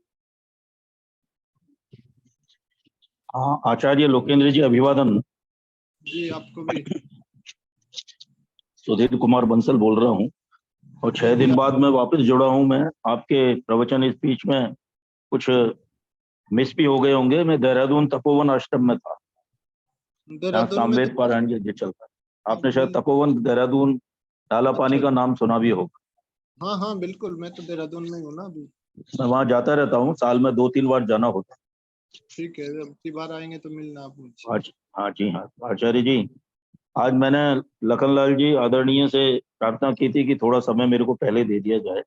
हाँ, आचार्य लोकेंद्र जी अभिवादन। जी आपको भी। सुधीर कुमार बंसल बोल रहा हूँ और 6 दिन बाद मैं वापस जुड़ा हूँ। मैं आपके प्रवचन स्पीच में कुछ मिस भी हो गए होंगे। मैं देहरादून तपोवन आश्रम में था, जहाँ देहरादून में सामवेद पारायण यज्ञ चलता है। आपने शायद तपोवन देहरादून डाला पानी का नाम सुना भी होगा। हाँ हाँ बिल्कुल, मैं तो देहरादून में हूँ ना अभी। मैं वहाँ जाता रहता हूँ, साल में 2-3 बार जाना होता ठीक है, अब की बार आएंगे तो मिलना आप मुझसे। है। हाँ जी हाँ आचार्य जी, आज मैंने लखनलाल जी आदरणीय से प्रार्थना की थी कि थोड़ा समय मेरे को पहले दे दिया जाए,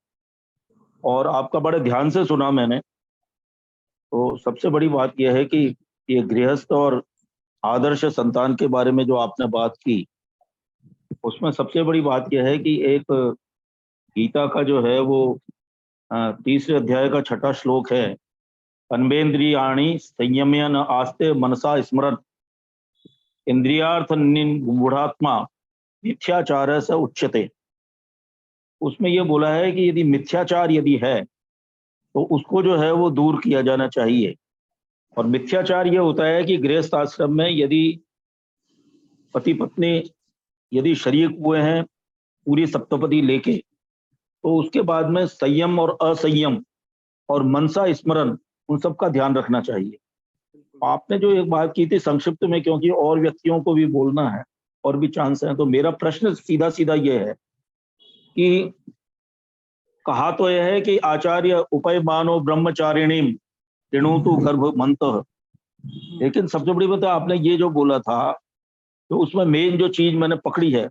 और आपका बड़े ध्यान से सुना मैंने। तो सबसे बड़ी बात यह है कि ये गृहस्थ और आदर्श संतान के बारे में जो आपने बात की, उसमें सबसे बड़ी बात यह है कि एक गीता का जो है वो 3रे अध्याय का 6ठा श्लोक है, अन्वेन्द्रियाणि संयम्य न आस्ते मनसा स्मरण इंद्रियार्थ निगूढ़ात्मा मिथ्याचार से उच्यते। उसमें यह बोला है कि यदि मिथ्याचार यदि है तो उसको जो है वो दूर किया जाना चाहिए। और मिथ्याचार ये होता है कि गृहस्थ आश्रम में यदि पति पत्नी यदि शरीक हुए हैं पूरी सप्तपदी लेके, तो उसके बाद में संयम और असंयम और मनसा स्मरण उन सब का ध्यान रखना चाहिए। आपने जो एक बात की थी संक्षिप्त में, क्योंकि और व्यक्तियों को भी बोलना है और भी चांस है, तो मेरा प्रश्न सीधा सीधा ये है कि कहा तो यह है कि आचार्य उपयमानो ब्रह्मचारिणीम तृणुतु गर्भमन्तः, लेकिन सबसे बड़ी बात आपने ये जो बोला था, तो उसमें मेन जो चीज मैंने पकड़ी है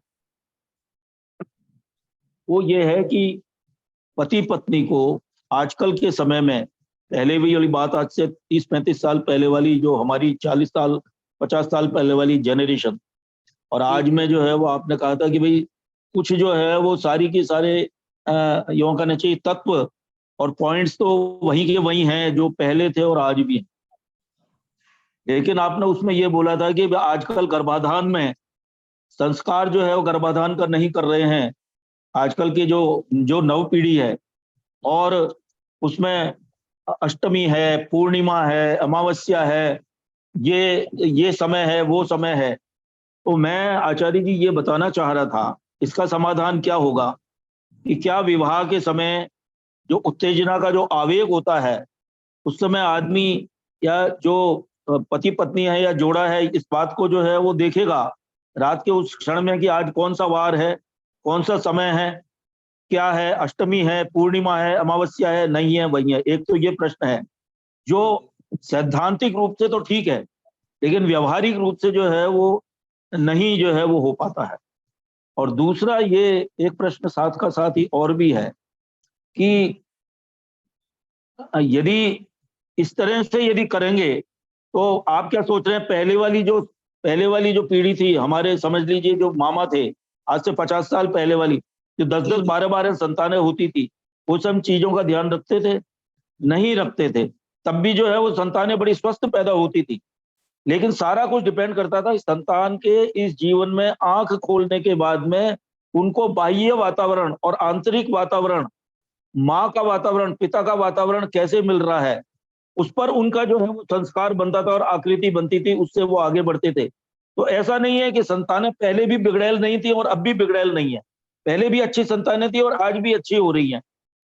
वो ये है कि पति पत्नी को आजकल के समय में, पहले भी वाली बात आज से 30-35 साल पहले वाली, जो हमारी 40 साल 50 साल पहले वाली जनरेशन, और आज में जो है वो आपने कहा था कि भाई कुछ जो है वो सारी की सारे यूं कहना चाहिए तत्व और पॉइंट्स तो वही के वही हैं जो पहले थे और आज भी हैं। लेकिन आपने उसमें ये बोला था कि आजकल गर्भाधान में संस्कार जो है वो गर्भाधान का नहीं कर रहे हैं आजकल की जो नव पीढ़ी है, और उसमें अष्टमी है, पूर्णिमा है, अमावस्या है, ये समय है, वो समय है। तो मैं आचार्य जी ये बताना चाह रहा था, इसका समाधान क्या होगा कि क्या विवाह के समय जो उत्तेजना का जो आवेग होता है उस समय आदमी या जो पति पत्नी है या जोड़ा है इस बात को जो है वो देखेगा रात के उस क्षण में कि आज कौन सा वार है, कौन सा समय है, क्या है, अष्टमी है, पूर्णिमा है, अमावस्या है, नहीं है, वही है। एक तो ये प्रश्न है जो सैद्धांतिक रूप से तो ठीक है, लेकिन व्यवहारिक रूप से जो है वो नहीं जो है वो हो पाता है। और दूसरा ये एक प्रश्न साथ का साथ ही और भी है कि यदि इस तरह से यदि करेंगे तो आप क्या सोच रहे हैं, पहले वाली जो पीढ़ी थी हमारे, समझ लीजिए जो मामा थे आज से 50 साल पहले वाली, जो 10-10 12-12 संतानें होती थी, वो सब चीजों का ध्यान रखते थे? नहीं रखते थे। तब भी जो है वो संतानें बड़ी स्वस्थ पैदा होती थी, लेकिन सारा कुछ डिपेंड करता था इस संतान के इस जीवन में आंख खोलने के बाद में उनको बाह्य वातावरण और आंतरिक वातावरण, माँ का वातावरण, पिता का वातावरण कैसे मिल रहा है, उस पर उनका जो है वो संस्कार बनता था और आकृति बनती थी, उससे वो आगे बढ़ते थे। तो ऐसा नहीं है कि संतानें पहले भी बिगड़ैल नहीं थी और अब भी बिगड़ैल नहीं है, पहले भी अच्छी संतानें थी और आज भी अच्छी हो रही हैं।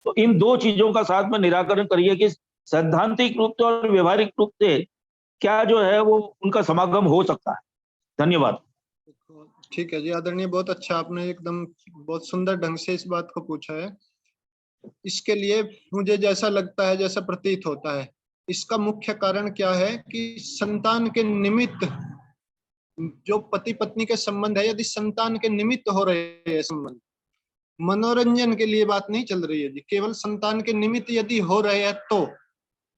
तो इन दो चीजों का साथ में निराकरण करिए कि सैद्धांतिक रूप से और व्यवहारिक रूप से क्या जो है वो उनका समागम हो सकता है। धन्यवाद। ठीक है जी आदरणीय, बहुत अच्छा, आपने एकदम बहुत सुंदर ढंग से इस बात को पूछा है। इसके लिए मुझे जैसा लगता है, जैसा प्रतीत होता है, इसका मुख्य कारण क्या है कि संतान के निमित्त जो पति पत्नी के संबंध है, यदि संतान के निमित्त हो रहे हैं संबंध, मनोरंजन के लिए बात नहीं चल रही है जी, केवल संतान के निमित्त यदि हो रहे हैं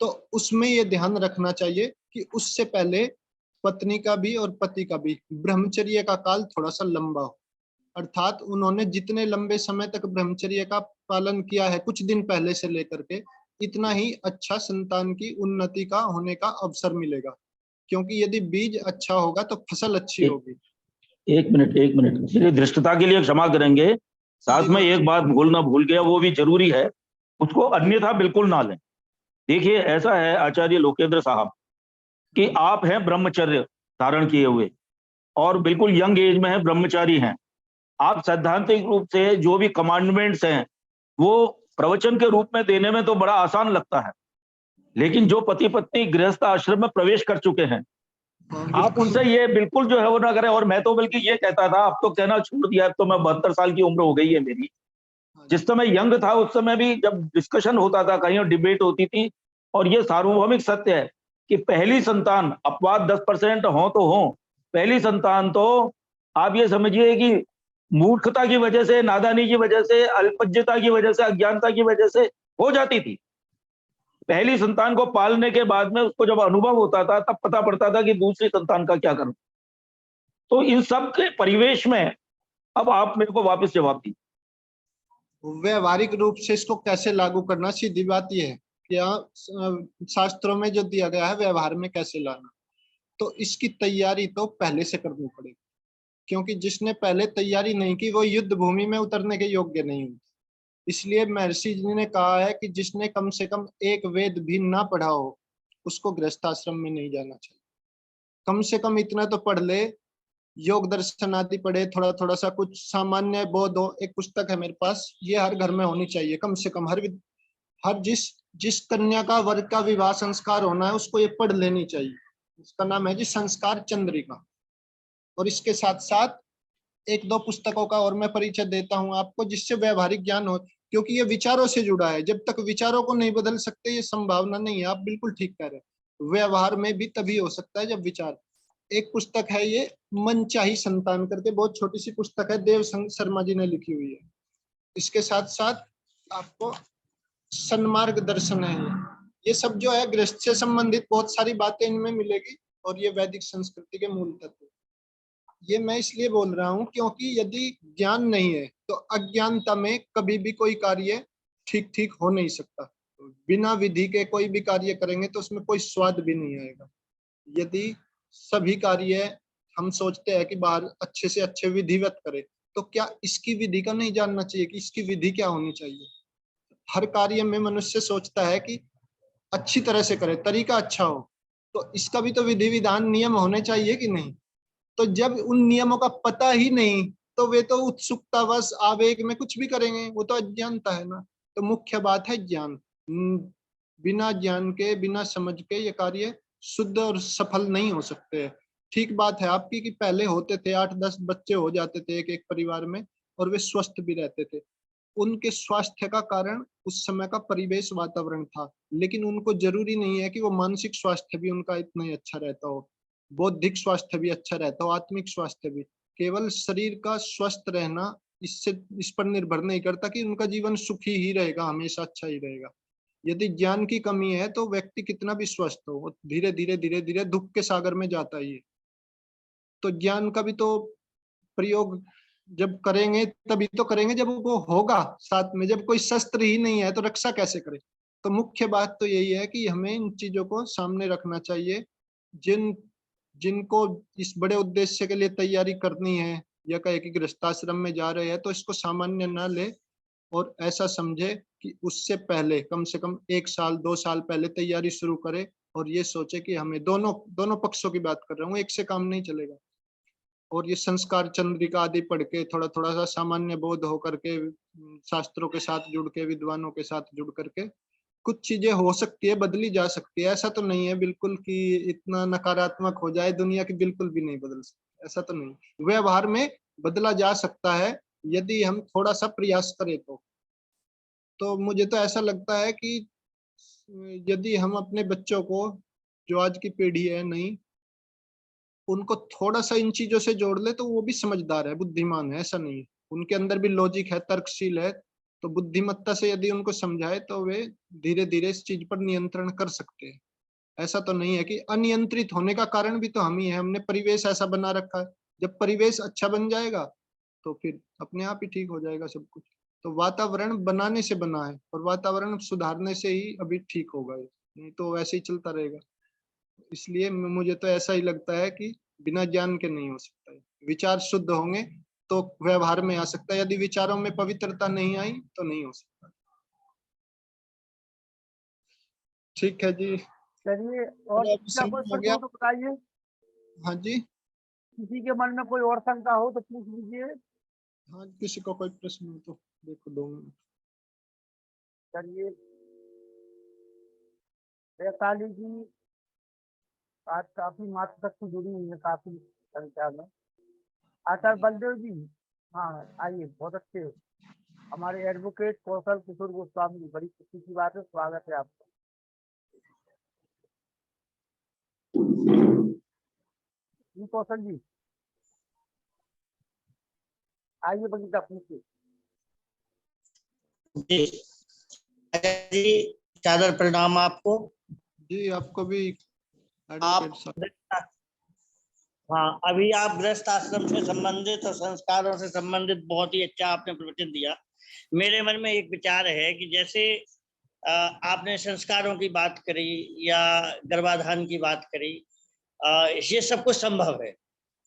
तो उसमें ये ध्यान रखना चाहिए कि उससे पहले पत्नी का भी और पति का भी ब्रह्मचर्य का काल थोड़ा सा लंबा हो, अर्थात उन्होंने जितने लंबे समय तक ब्रह्मचर्य का पालन किया है कुछ दिन पहले से लेकर के, इतना ही अच्छा संतान की उन्नति का होने का अवसर मिलेगा, क्योंकि यदि बीज अच्छा होगा तो फसल अच्छी होगी। एक मिनट श्री धृष्टता के लिए क्षमा करेंगे, साथ में एक बात भूलना भूल गया, वो भी जरूरी है, उसको अन्यथा बिल्कुल ना लें। देखिए ऐसा है आचार्य लोकेंद्र साहब कि आप हैं ब्रह्मचर्य धारण किए हुए और बिल्कुल यंग एज में है, ब्रह्मचारी हैं। आप सैद्धांतिक रूप से जो भी कमांडमेंट्स हैं वो प्रवचन के रूप में देने में तो बड़ा आसान लगता है, लेकिन जो पति पत्नी गृहस्थ आश्रम में प्रवेश कर चुके हैं आप उनसे ये बिल्कुल जो है वो ना करें। और मैं तो बल्कि ये कहता था, अब तो कहना छोड़ दिया, अब तो मैं 72 साल की उम्र हो गई है मेरी। जिस समय यंग था उस समय भी जब डिस्कशन होता था, कहीं डिबेट होती थी, और ये सार्वभौमिक सत्य है कि पहली संतान, अपवाद 10% हो तो हो, पहली संतान तो आप ये समझिए कि मूर्खता की वजह से, नादानी की वजह से, अल्पज्यता की वजह से, अज्ञानता की वजह से हो जाती थी। पहली संतान को पालने के बाद में उसको जब अनुभव होता था तब पता पड़ता था कि दूसरी संतान का क्या करूं। तो इन सब के परिवेश में अब आप मेरे को वापस जवाब दी। व्यवहारिक रूप से इसको कैसे लागू करना, सीधी बात यह है कि शास्त्रों में जो दिया गया है व्यवहार में कैसे लाना, तो इसकी तैयारी तो पहले से करनी पड़ेगी, क्योंकि जिसने पहले तैयारी नहीं की वो युद्ध भूमि में उतरने के योग्य नहीं होता। इसलिए महर्षि जी ने कहा है कि जिसने कम से कम एक वेद भी ना पढ़ा हो उसको गृहस्थाश्रम में नहीं जाना चाहिए। कम से कम इतना तो पढ़ ले, योग दर्शन आदि पढ़े, थोड़ा थोड़ा सा कुछ सामान्य बोध हो। एक पुस्तक है मेरे पास, ये हर घर में होनी चाहिए, कम से कम हर जिस कन्या का वर्ग का विवाह संस्कार होना है उसको ये पढ़ लेनी चाहिए। इसका नाम है जी संस्कार चंद्रिका। और इसके साथ साथ एक दो पुस्तकों का और मैं परिचय देता हूं आपको, जिससे व्यवहारिक ज्ञान हो, क्योंकि ये विचारों से जुड़ा है। जब तक विचारों को नहीं बदल सकते ये संभावना नहीं है। आप बिल्कुल ठीक कह रहे हैं, व्यवहार में भी तभी हो सकता है जब विचार। एक पुस्तक है ये मनचाही संतान करके, बहुत छोटी सी पुस्तक है, देव शर्मा जी ने लिखी हुई है। इसके साथ साथ आपको सन्मार्ग दर्शन है, ये सब जो है गृहस्थ से संबंधित बहुत सारी बातें इनमें मिलेगी, और ये वैदिक संस्कृति के मूल तत्व। ये मैं इसलिए बोल रहा हूं क्योंकि यदि ज्ञान नहीं है तो अज्ञानता में कभी भी कोई कार्य ठीक ठीक हो नहीं सकता। बिना विधि के कोई भी कार्य करेंगे तो उसमें कोई स्वाद भी नहीं आएगा। यदि सभी कार्य हम सोचते हैं कि बाहर अच्छे से अच्छे विधिवत करें, तो क्या इसकी विधि का नहीं जानना चाहिए कि इसकी विधि क्या होनी चाहिए। हर कार्य में मनुष्य सोचता है कि अच्छी तरह से करे, तरीका अच्छा हो, तो इसका भी तो विधि विधान नियम होने चाहिए कि नहीं। तो जब उन नियमों का पता ही नहीं तो वे तो उत्सुकतावश आवेग में कुछ भी करेंगे, वो तो अज्ञानता है ना। तो मुख्य बात है ज्ञान। बिना ज्ञान के, बिना समझ के ये कार्य शुद्ध और सफल नहीं हो सकते। ठीक बात है आपकी कि पहले होते थे 8-10 बच्चे हो जाते थे एक एक परिवार में, और वे स्वस्थ भी रहते थे। उनके स्वास्थ्य का कारण उस समय का परिवेश, वातावरण था, लेकिन उनको जरूरी नहीं है कि वो मानसिक स्वास्थ्य भी उनका इतना ही अच्छा रहता हो, बौद्धिक स्वास्थ्य भी अच्छा रहता हो, आत्मिक स्वास्थ्य भी। केवल शरीर का स्वस्थ रहना इस पर निर्भर नहीं करता कि उनका जीवन सुखी ही रहेगा, हमेशा अच्छा ही रहेगा। यदि ज्ञान की कमी है तो व्यक्ति कितना भी स्वस्थ हो, वो धीरे धीरे दुख के सागर में जाता ही है। तो ज्ञान का भी तो प्रयोग जब करेंगे तभी तो करेंगे जब वो होगा साथ में। जब कोई शस्त्र ही नहीं है तो रक्षा कैसे करें। तो मुख्य बात तो यही है कि हमें इन चीजों को सामने रखना चाहिए। जिनको इस बड़े उद्देश्य के लिए तैयारी करनी है, या कहे कि गृहस्थाश्रम में जा रहे हैं, तो इसको सामान्य ना ले और ऐसा समझे कि उससे पहले कम से कम 1 साल 2 साल पहले तैयारी शुरू करे, और ये सोचे कि हमें दोनों पक्षों की बात कर रहा हूँ, एक से काम नहीं चलेगा। और ये संस्कार चंद्रिका आदि पढ़ के थोड़ा थोड़ा सा सामान्य बोध होकर के, शास्त्रों के साथ जुड़ के, विद्वानों के साथ जुड़ करके कुछ चीजें हो सकती है, बदली जा सकती है। ऐसा तो नहीं है बिल्कुल कि इतना नकारात्मक हो जाए दुनिया की, बिल्कुल भी नहीं बदल सकती, ऐसा तो नहीं। व्यवहार में बदला जा सकता है यदि हम थोड़ा सा प्रयास करें तो मुझे तो ऐसा लगता है कि यदि हम अपने बच्चों को, जो आज की पीढ़ी है नहीं, उनको थोड़ा सा इन चीजों से जोड़ ले तो वो भी समझदार है, बुद्धिमान है। ऐसा नहीं है, उनके अंदर भी लॉजिक है, तर्कशील है। तो बुद्धिमत्ता से यदि उनको समझाए तो वे धीरे धीरे इस चीज पर नियंत्रण कर सकते हैं। ऐसा तो नहीं है कि अनियंत्रित होने का कारण भी तो हम ही है, हमने परिवेश ऐसा बना रखा है। जब परिवेश अच्छा बन जाएगा तो फिर अपने आप ही ठीक हो जाएगा सब कुछ। तो वातावरण बनाने से बना है, और वातावरण सुधारने से ही अभी ठीक होगा, नहीं तो वैसे ही चलता रहेगा। इसलिए मुझे तो ऐसा ही लगता है कि बिना ज्ञान के नहीं हो सकता है। विचार शुद्ध होंगे तो व्यवहार में आ सकता है, यदि विचारों में पवित्रता नहीं आई तो नहीं हो सकता। ठीक है जी। चलिए, और अब क्या कोई समय हो प्रश्न गया। हो तो बताइए। हाँ जी। किसी के मन में कोई और शंका हो तो पूछ लीजिए। हाँ, किसी को कोई प्रश्न हो तो देखो 2 मिनट। चलिए, वैशाली जी आज काफी मातृशक्ति जुड़ी हुई है, काफी संख्या में। आचार्य बलदेव जी, हाँ आइए, बहुत अच्छे। हमारे एडवोकेट कौशल किशोर गोस्वामी, बड़ी खुशी की बात है, स्वागत है आपका। जी कौशल जी, आइए बगीचा पूछिए। जी जी, सादर प्रणाम आपको। जी आपको भी आप एडवोकेट साहब। हाँ, अभी आप गृहस्थ आश्रम से संबंधित और संस्कारों से संबंधित बहुत ही अच्छा आपने प्रवचन दिया। मेरे मन में एक विचार है कि जैसे आपने संस्कारों की बात करी या गर्भाधान की बात करी, ये सब कुछ संभव है,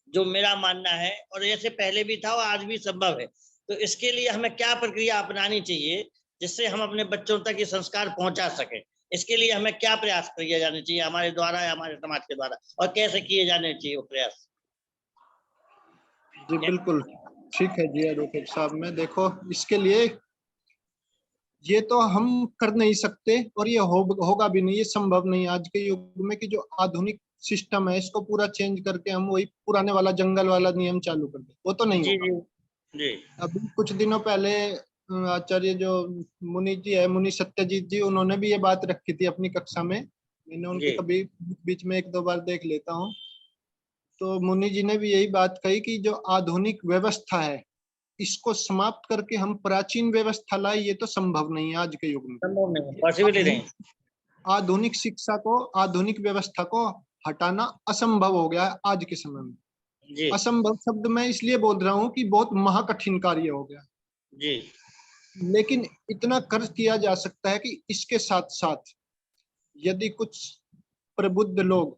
जो मेरा मानना है, और जैसे पहले भी था और आज भी संभव है। तो इसके लिए हमें क्या प्रक्रिया अपनानी चाहिए जिससे हम अपने बच्चों तक ये संस्कार पहुंचा सकें? इसके लिए हमें क्या प्रयास किए जाने चाहिए हमारे द्वारा या हमारे समाज के द्वारा, और कैसे किए जाने चाहिए वो प्रयास? जी बिल्कुल ठीक है जी एडवोकेट साहब। मैं देखो, इसके लिए ये तो हम कर नहीं सकते और ये होगा भी नहीं, ये संभव नहीं आज के युग में कि जो आधुनिक सिस्टम है इसको पूरा चेंज करके हम वही पुराने वाला जंगल वाला नियम चालू कर दें, वो तो नहीं जी होगा। जी जी अभी कुछ दिनों पहले आचार्य जो मुनि जी है, मुनि सत्यजीत जी, उन्होंने भी ये बात रखी थी अपनी कक्षा में। मैंने उनके जी कभी बीच में 1-2 बार देख लेता हूँ। तो मुनि जी ने भी यही बात कही कि जो आधुनिक व्यवस्था है इसको समाप्त करके हम प्राचीन व्यवस्था लाए, ये तो संभव नहीं है आज के युग में। संभव नहीं, पॉसिबल ही नहीं। आधुनिक शिक्षा को, आधुनिक व्यवस्था को हटाना असंभव हो गया है आज के समय में। जी असंभव शब्द मैं इसलिए बोल रहा हूँ कि बहुत महाकठिन कार्य हो गया, जी लेकिन इतना कर किया जा सकता है कि इसके साथ साथ यदि कुछ प्रबुद्ध लोग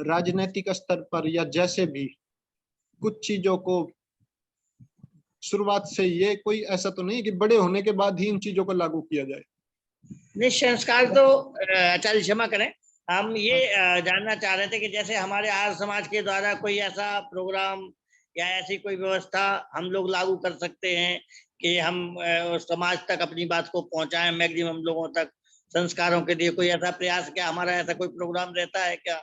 राजनीतिक स्तर पर या जैसे भी कुछ चीजों को शुरुआत से, ये कोई ऐसा तो नहीं कि बड़े होने के बाद ही इन चीजों को लागू किया जाए। नहीं, संस्कार तो आचार्य क्षमा करें, हम ये जानना चाह रहे थे कि जैसे हमारे आर्य समाज के द्वारा कोई ऐसा प्रोग्राम या ऐसी कोई व्यवस्था हम लोग लागू कर सकते हैं कि हम समाज तक अपनी बात को पहुंचाएं मैक्सिमम लोगों तक संस्कारों के लिए। कोई ऐसा प्रयास, क्या हमारा ऐसा कोई प्रोग्राम रहता है क्या?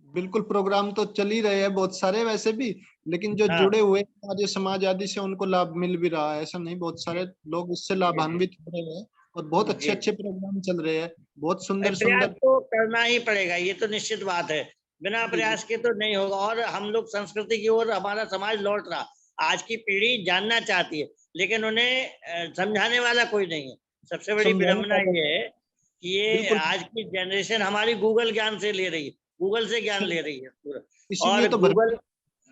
बिल्कुल, प्रोग्राम तो चल ही रहे हैं बहुत सारे वैसे भी, लेकिन जो हाँ जुड़े हुए आर्य समाज आदि से उनको लाभ मिल भी रहा है, ऐसा नहीं, बहुत सारे लोग इससे लाभान्वित हो रहे हैं और बहुत अच्छे जी अच्छे प्रोग्राम चल रहे हैं, बहुत सुंदर प्रयास सुंदर। तो करना ही पड़ेगा, ये तो निश्चित बात है, बिना जी प्रयास के तो नहीं होगा। और हम लोग संस्कृति की ओर हमारा समाज लौट रहा, आज की पीढ़ी जानना चाहती है लेकिन उन्हें समझाने वाला कोई नहीं है। सबसे बड़ी समझाने विडंबना वाला, ये है कि ये बिल्कुल, आज की जनरेशन हमारी गूगल ज्ञान से ले रही है, गूगल से ज्ञान ले रही है पूरा। इसीलिए और तो गूगल,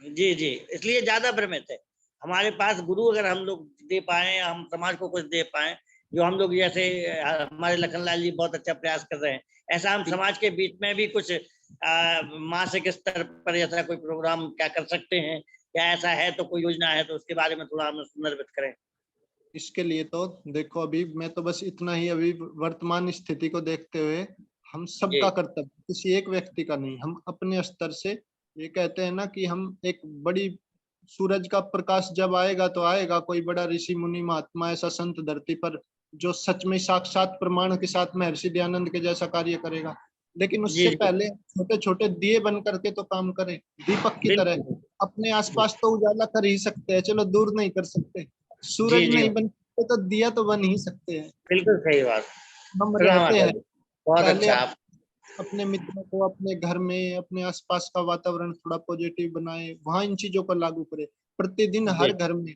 जी जी, इसलिए ज्यादा भ्रमित है। हमारे पास गुरु अगर हम लोग दे पाए, हम समाज को कुछ दे पाए, जो हम लोग जैसे हमारे लखनलाल जी बहुत अच्छा प्रयास कर रहे हैं, ऐसा हम समाज के बीच में भी कुछ मासिक स्तर पर ऐसा कोई प्रोग्राम क्या कर सकते हैं? क्या ऐसा है तो कोई योजना है तो उसके बारे में थोड़ा हमें संदर्भित करें। इसके लिए तो देखो, अभी मैं तो बस इतना ही, अभी वर्तमान स्थिति को देखते हुए हम जी सबका कर्तव्य, किसी एक व्यक्ति का नहीं, हम अपने स्तर से, ये कहते हैं ना कि हम एक बड़ी, सूरज का प्रकाश जब आएगा तो आएगा कोई बड़ा ऋषि मुनि महात्मा ऐसा संत धरती पर जो सच में साक्षात प्रमाण के साथ महर्षि दयानंद के जैसा कार्य करेगा, लेकिन जी उससे जी पहले छोटे छोटे दिए बन करके तो काम करें, दीपक की तरह। बिल्कुल। अपने आसपास तो उजाला कर ही सकते हैं, चलो दूर नहीं कर सकते, जी सूरज जी नहीं बन सकते तो दिया तो बन ही सकते हैं। बिल्कुल सही बात। हम प्रणाम रहते हैं, आचार्य जी, बहुत पहले अच्छा आप। अपने मित्रों को, अपने घर में, अपने आसपास का वातावरण थोड़ा पॉजिटिव बनाए, वहां इन चीजों को लागू करें। प्रतिदिन जी हर घर में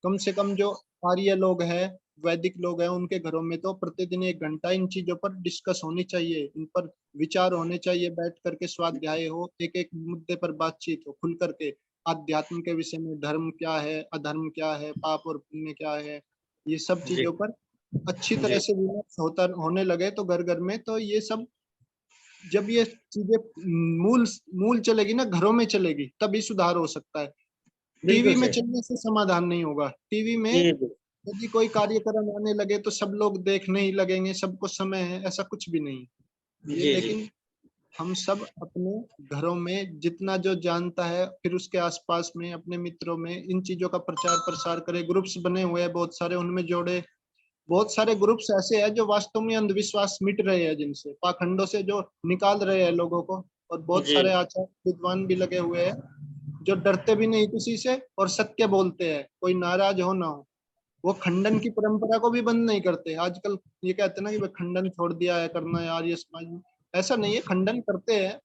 कम से कम जो आर्य लोग हैं, वैदिक लोग हैं, उनके घरों में तो प्रतिदिन 1 घंटा इन चीजों पर डिस्कस होनी चाहिए, इन पर विचार होने चाहिए, बैठ करके स्वाध्याय हो, एक एक मुद्दे पर बातचीत हो खुल करके, आध्यात्म के विषय में, धर्म क्या है, अधर्म क्या है, पाप और पुण्य क्या है, ये सब जी चीजों पर अच्छी तरह जी से विमर्श होता होने लगे तो घर घर में, तो ये सब जब ये चीजें मूल चलेगी ना, घरों में चलेगी, तभी सुधार हो सकता है। टीवी बिल्कुल में सही। चलने से समाधान नहीं होगा। टीवी में जी, जी। यदि कोई कार्यक्रम आने लगे तो सब लोग देखने ही लगेंगे, सबको समय है, ऐसा कुछ भी नहीं है ये। जी, जी। लेकिन हम सब अपने घरों में जितना जो जानता है, फिर उसके आसपास में अपने मित्रों में इन चीजों का प्रचार प्रसार करे। ग्रुप्स बने हुए हैं बहुत सारे, उनमें जोड़े। बहुत सारे ग्रुप्स ऐसे हैं जो वास्तव में अंधविश्वास मिट रहे हैं, जिनसे पाखंडों से जो निकाल रहे हैं लोगों को। और बहुत जी, सारे आचार्य विद्वान भी लगे हुए हैं जो डरते भी नहीं किसी से और सत्य बोलते हैं, कोई नाराज हो ना हो। वो खंडन की परंपरा को भी बंद नहीं करते। आजकल ये कहते हैं ना कि भाई खंडन छोड़ दिया है करना यार ये समाज में। ऐसा नहीं है, खंडन करते हैं,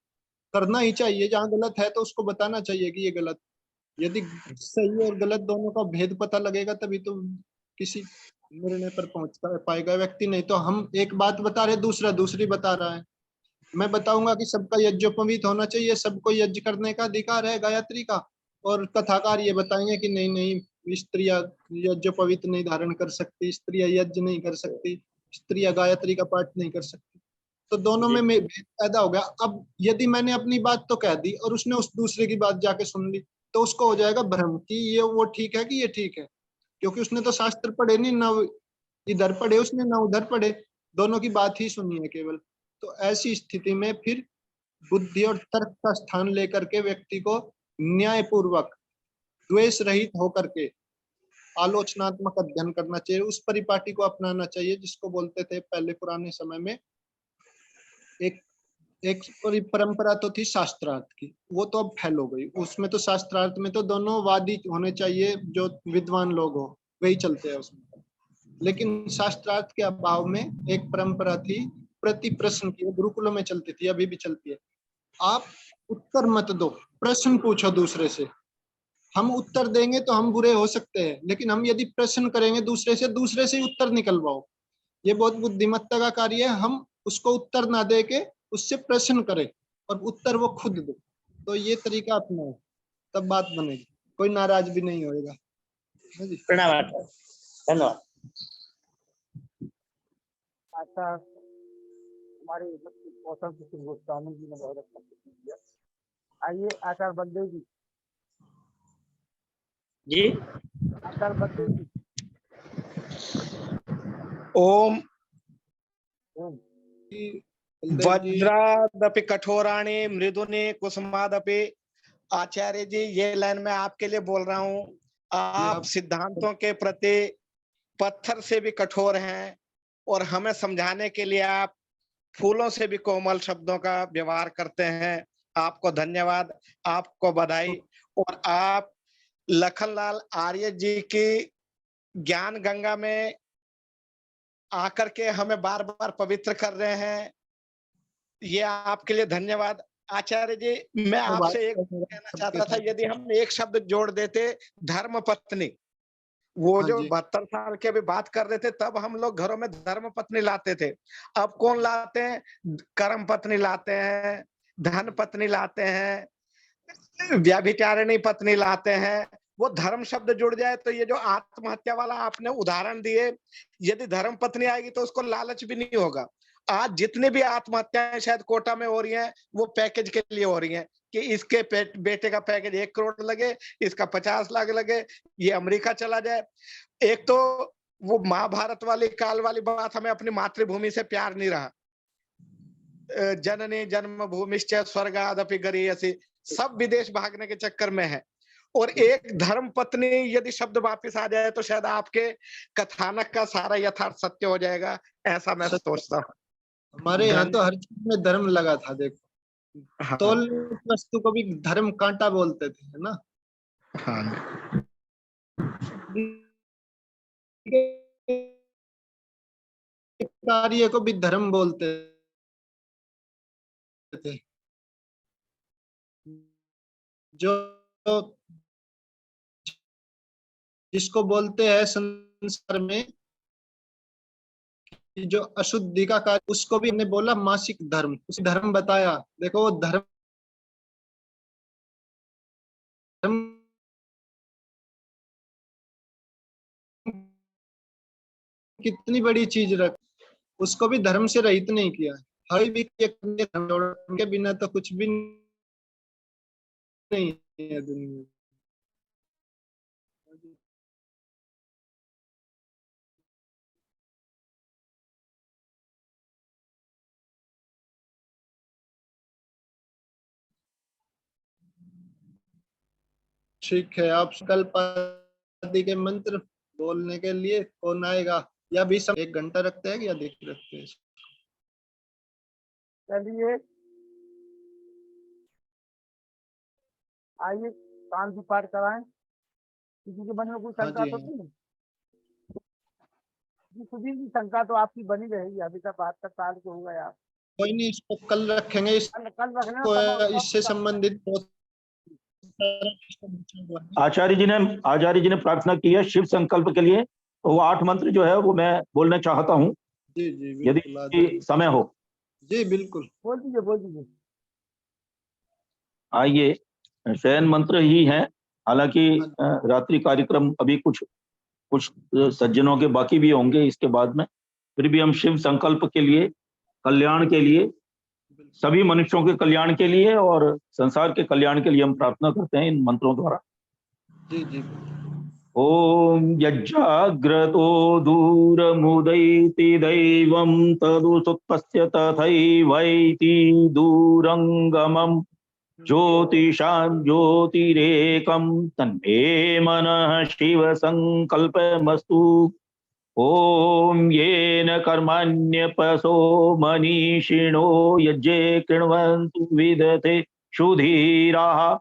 करना ही चाहिए। जहाँ गलत है तो उसको बताना चाहिए कि ये गलत। यदि सही और गलत दोनों का भेद पता लगेगा तभी तो किसी निर्णय पर पहुंच पाएगा व्यक्ति। नहीं तो हम एक बात बता रहे, दूसरा दूसरी बता रहा है। मैं बताऊंगा कि सबका यज्ञोपवीत होना चाहिए, सबको यज्ञ करने का अधिकार है गायत्री का, और कथाकार ये बताएंगे कि नहीं नहीं, स्त्रियां यज्ञोपवीत नहीं धारण कर सकती, स्त्रियां यज्ञ नहीं कर सकती, स्त्रियां गायत्री का पाठ नहीं कर सकती। तो दोनों जी। में भेद पैदा हो गया। अब यदि मैंने अपनी बात तो कह दी और उसने उस दूसरे की बात जाके सुन ली, तो उसको हो जाएगा भ्रम कि ये वो ठीक है कि ये ठीक है, क्योंकि उसने तो शास्त्र पढ़े नहीं, ना इधर पढ़े उसने ना उधर पढ़े, दोनों की बात ही सुनी है केवल। तो ऐसी स्थिति में फिर बुद्धि और तर्क का स्थान लेकर के व्यक्ति को न्यायपूर्वक, द्वेष रहित होकर के आलोचनात्मक अध्ययन करना चाहिए। उस परिपाटी को अपनाना चाहिए जिसको बोलते थे पहले पुराने समय में, एक एक परंपरा तो थी शास्त्रार्थ की, वो तो अब फैल हो गई। उसमें तो शास्त्रार्थ में तो दोनों वादी होने चाहिए, जो विद्वान लोग हो वही चलते हैं उसमें। लेकिन शास्त्रार्थ के अभाव में एक परंपरा थी प्रति प्रश्न की, गुरुकुलों में चलती थी, अभी भी चलती है। आप उत्तर मत दो, प्रश्न पूछो दूसरे से। हम उत्तर देंगे तो हम बुरे हो सकते हैं, लेकिन हम यदि प्रश्न करेंगे दूसरे से ही उत्तर निकलवाओ। ये बहुत बुद्धिमत्ता का कार्य है। हम उसको उत्तर ना दे के उससे प्रश्न करें और उत्तर वो खुद दे। तो ये तरीका अपनाओ, तब बात बनेगी, कोई नाराज भी नहीं होएगा। है जी। प्रणाम आचार्य, धन्यवाद। अच्छा, हमारे गौतम किशोर गोस्वामी जी ने बहुत अच्छा प्रश्न किया। आइए आचार्य बलदेव जी। जी। आचार्य बलदेव जी। ओम ओम। बलदेव जी, वज्रादपि कठोराणि मृदुनि कुसुमादपि। आचार्य जी, ये लाइन मैं आपके लिए बोल रहा हूँ। आप आप सिद्धांतों के प्रति पत्थर से भी कठोर हैं और हमें समझाने के लिए आप फूलों से भी कोमल शब्दों का व्यवहार करते हैं। आपको धन्यवाद, आपको बधाई। और आप लखनलाल आर्य जी की ज्ञान गंगा में आकर के हमें बार बार पवित्र कर रहे हैं, ये आपके लिए धन्यवाद। आचार्य जी, मैं आपसे एक कहना चाहता था, यदि हम एक शब्द जोड़ देते, धर्म पत्नी। वो हाँ जो जी, 72 साल के अभी बात कर रहे थे, तब हम लोग घरों में धर्म पत्नी लाते थे। अब कौन लाते हैं? कर्म पत्नी लाते हैं, धन पत्नी लाते हैं, व्यभिचारिणी पत्नी लाते हैं। वो धर्म शब्द जुड़ जाए तो ये जो आत्महत्या वाला आपने उदाहरण दिए, यदि धर्म पत्नी आएगी तो उसको लालच भी नहीं होगा। आज जितनी भी आत्महत्याएं शायद कोटा में हो रही हैं, वो पैकेज के लिए हो रही हैं कि इसके बेटे का पैकेज 1 करोड़ लगे, इसका 50 लाख लगे, ये अमेरिका चला जाए। एक तो वो महाभारत वाली काल वाली बात, हमें अपनी मातृभूमि से प्यार नहीं रहा। जननी जन्मभूमिश्च स्वर्गादपि गरीयसी, सब विदेश भागने के चक्कर में है। और एक धर्म पत्नी यदि शब्द वापस आ जाए तो शायद आपके कथानक का सारा यथार्थ सत्य हो जाएगा, ऐसा मैं सोचता हूँ। हमारे यहाँ तो हर चीज में धर्म लगा था। देखो, हाँ, तोल वस्तु को भी धर्म कांटा बोलते थे, है ना। हाँ, कार्य को भी धर्म बोलते थे। जो जिसको बोलते हैं संसार में कि जो अशुद्धि का कार्य, उसको भी हमने बोला मासिक धर्म, उस धर्म बताया। देखो वो धर्म कितनी बड़ी चीज रख, उसको भी धर्म से रहित नहीं किया। हरि भी के बिना तो कुछ भी नहीं है दुनिया में। ठीक है, आप संकल्प आदि के मंत्र बोलने के लिए कौन आएगा? या भी 1 घंटा रखते हैं या देख रखते हैं? चलिए आइए शांति पाठ कराएं। किसी के मन में कोई हाँ शंका जी, तो हाँ। नहीं? किसी की शंका तो आपकी बनी रहेगी, अभी तक बात तक साल के हो गए आप। कोई नहीं, इसको कल रखेंगे। कल रखना इससे संबंधित बहुत आचार्य जी ने प्रार्थना की है शिव संकल्प के लिए, तो वो 8 मंत्र जो है वो मैं बोलना चाहता हूँ, जी जी यदि बिल्कुल समय हो। जी बिल्कुल बोल दीजिए। आइए, शयन मंत्र ही है, हालांकि रात्रि कार्यक्रम अभी कुछ सज्जनों के बाकी भी होंगे इसके बाद में, फिर भी हम शिव संकल्प के लिए, कल्याण के लिए, सभी मनुष्यों के कल्याण के लिए और संसार के कल्याण के लिए हम प्रार्थना करते हैं इन मंत्रों द्वारा। जी जी। ओम यज्जाग्रतो दूरमुदैति दैवं तदुसुत्पस्य तथैवैति दूरंगमं ज्योतिषां ज्योतिरेकं तन्मे मनः शिव संकल्पमस्तु। ओम येन कर्मण्यपसो मनीषिणो यज्ञे कृण्वन्तु विदते क्षुधीराः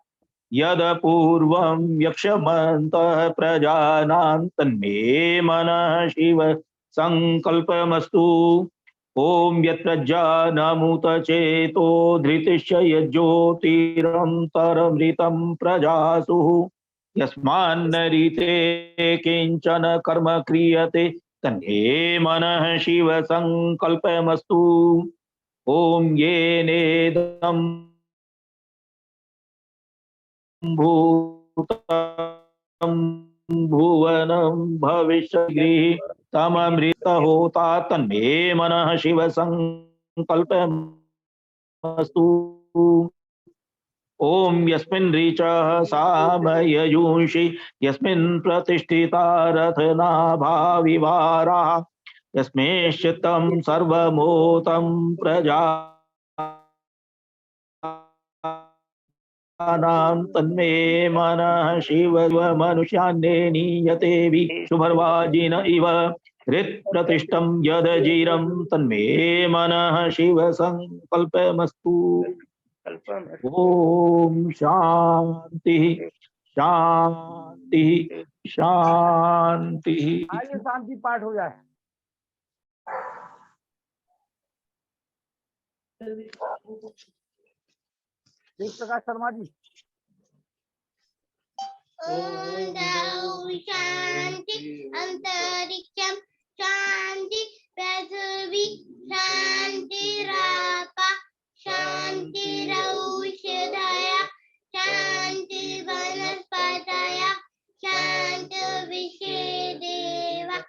यद पूर्वं यक्षमन्तः प्रजानां तन्मे मनः शिव संकल्पमस्तु। ओम यत्प्रज्ञानमुत चेतो धृतिश्च यज्ज्योतिरन्तरमृतं प्रजासु यस्मान्नरिते किंचन कर्म क्रियते तन्मे मनः शिव संकल्पमस्तु। ओम येनेदं भूतं भुवनं भविष्यगृहीतममृत होता तन्मे मनः शिव संकल्पमस्तु। ओम यस्मिन् ऋचः सामययूंषि यस्मिन् प्रतिष्ठिता रथनाभाविवाराः यस्मिंश्चित्तं सर्वमोतं प्रजानां तन्मे मनः शिव मनुष्यान्ने नीयते शुभर्वाजिन इव हृत्प्रतिष्ठं यदजीरं तन्मे मनः शिव संकल्पमस्तु। ओम शांति शांति शांति। आइए शांति पाठ हो जाए। देव प्रकाश शर्मा जी। ओम द्यौः शांति अंतरिक्षं शांति पृथ्वी शांतिरापः शांतिरौषधयः शांति वनस्पतयः शांति विषयदेवः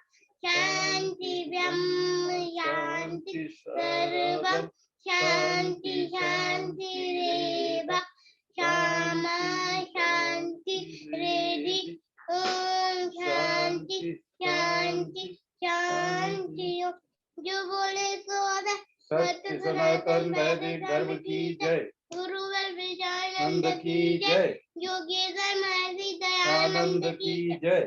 शांति ब्रह्म शांति सर्वं शांति शांतिरेव क्षमा शांति रेडि। ओम शांति शांति शांति। जो बोले सो आदर सत्य सनातन वैदिक धर्म की जय। गुरुवर विजयानंद की जय। योगेश्वर महर्षि दयानंद की जय।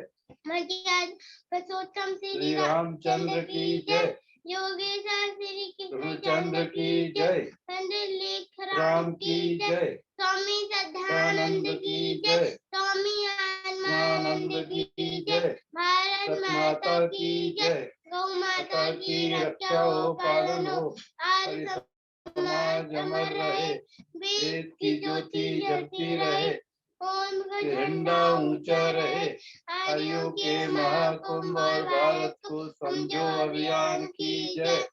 पुरुषोत्तम श्री रामचंद्र की जय। योगेश्वर श्री कृष्णचंद्र की जय। पंडित लेख राम की जय। स्वामी सदानंद की जय। स्वामी आत्मानंद की जय। भारत माता की जय। गौ माता की रक्षा हो पालन हो आर्य समाज अमर रहे। वेद की ज्योति जलती रहे। ओम का झंडा ऊंचा रहे। आर्यों के महाकुंभ और भारत को समझो अभियान की जय।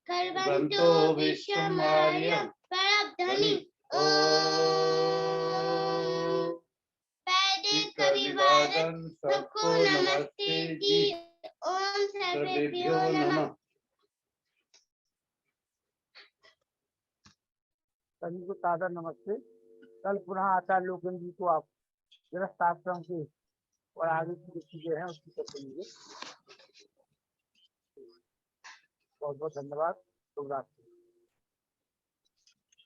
कर्वंतो विश्वमार्यं परब्धनि। ओम वैदिक अभिवादन सबको नमस्ते जी। ओम सर्वेभ्यो नमः। सभी को सादर नमस्ते। कल पुनः आचार्य लोकेंद्र जी को आप गृहस्थ आश्रम के और आगे की जो चीजें हैं उसकी करेंगे। बहुत बहुत धन्यवाद। शुभ रात्रि।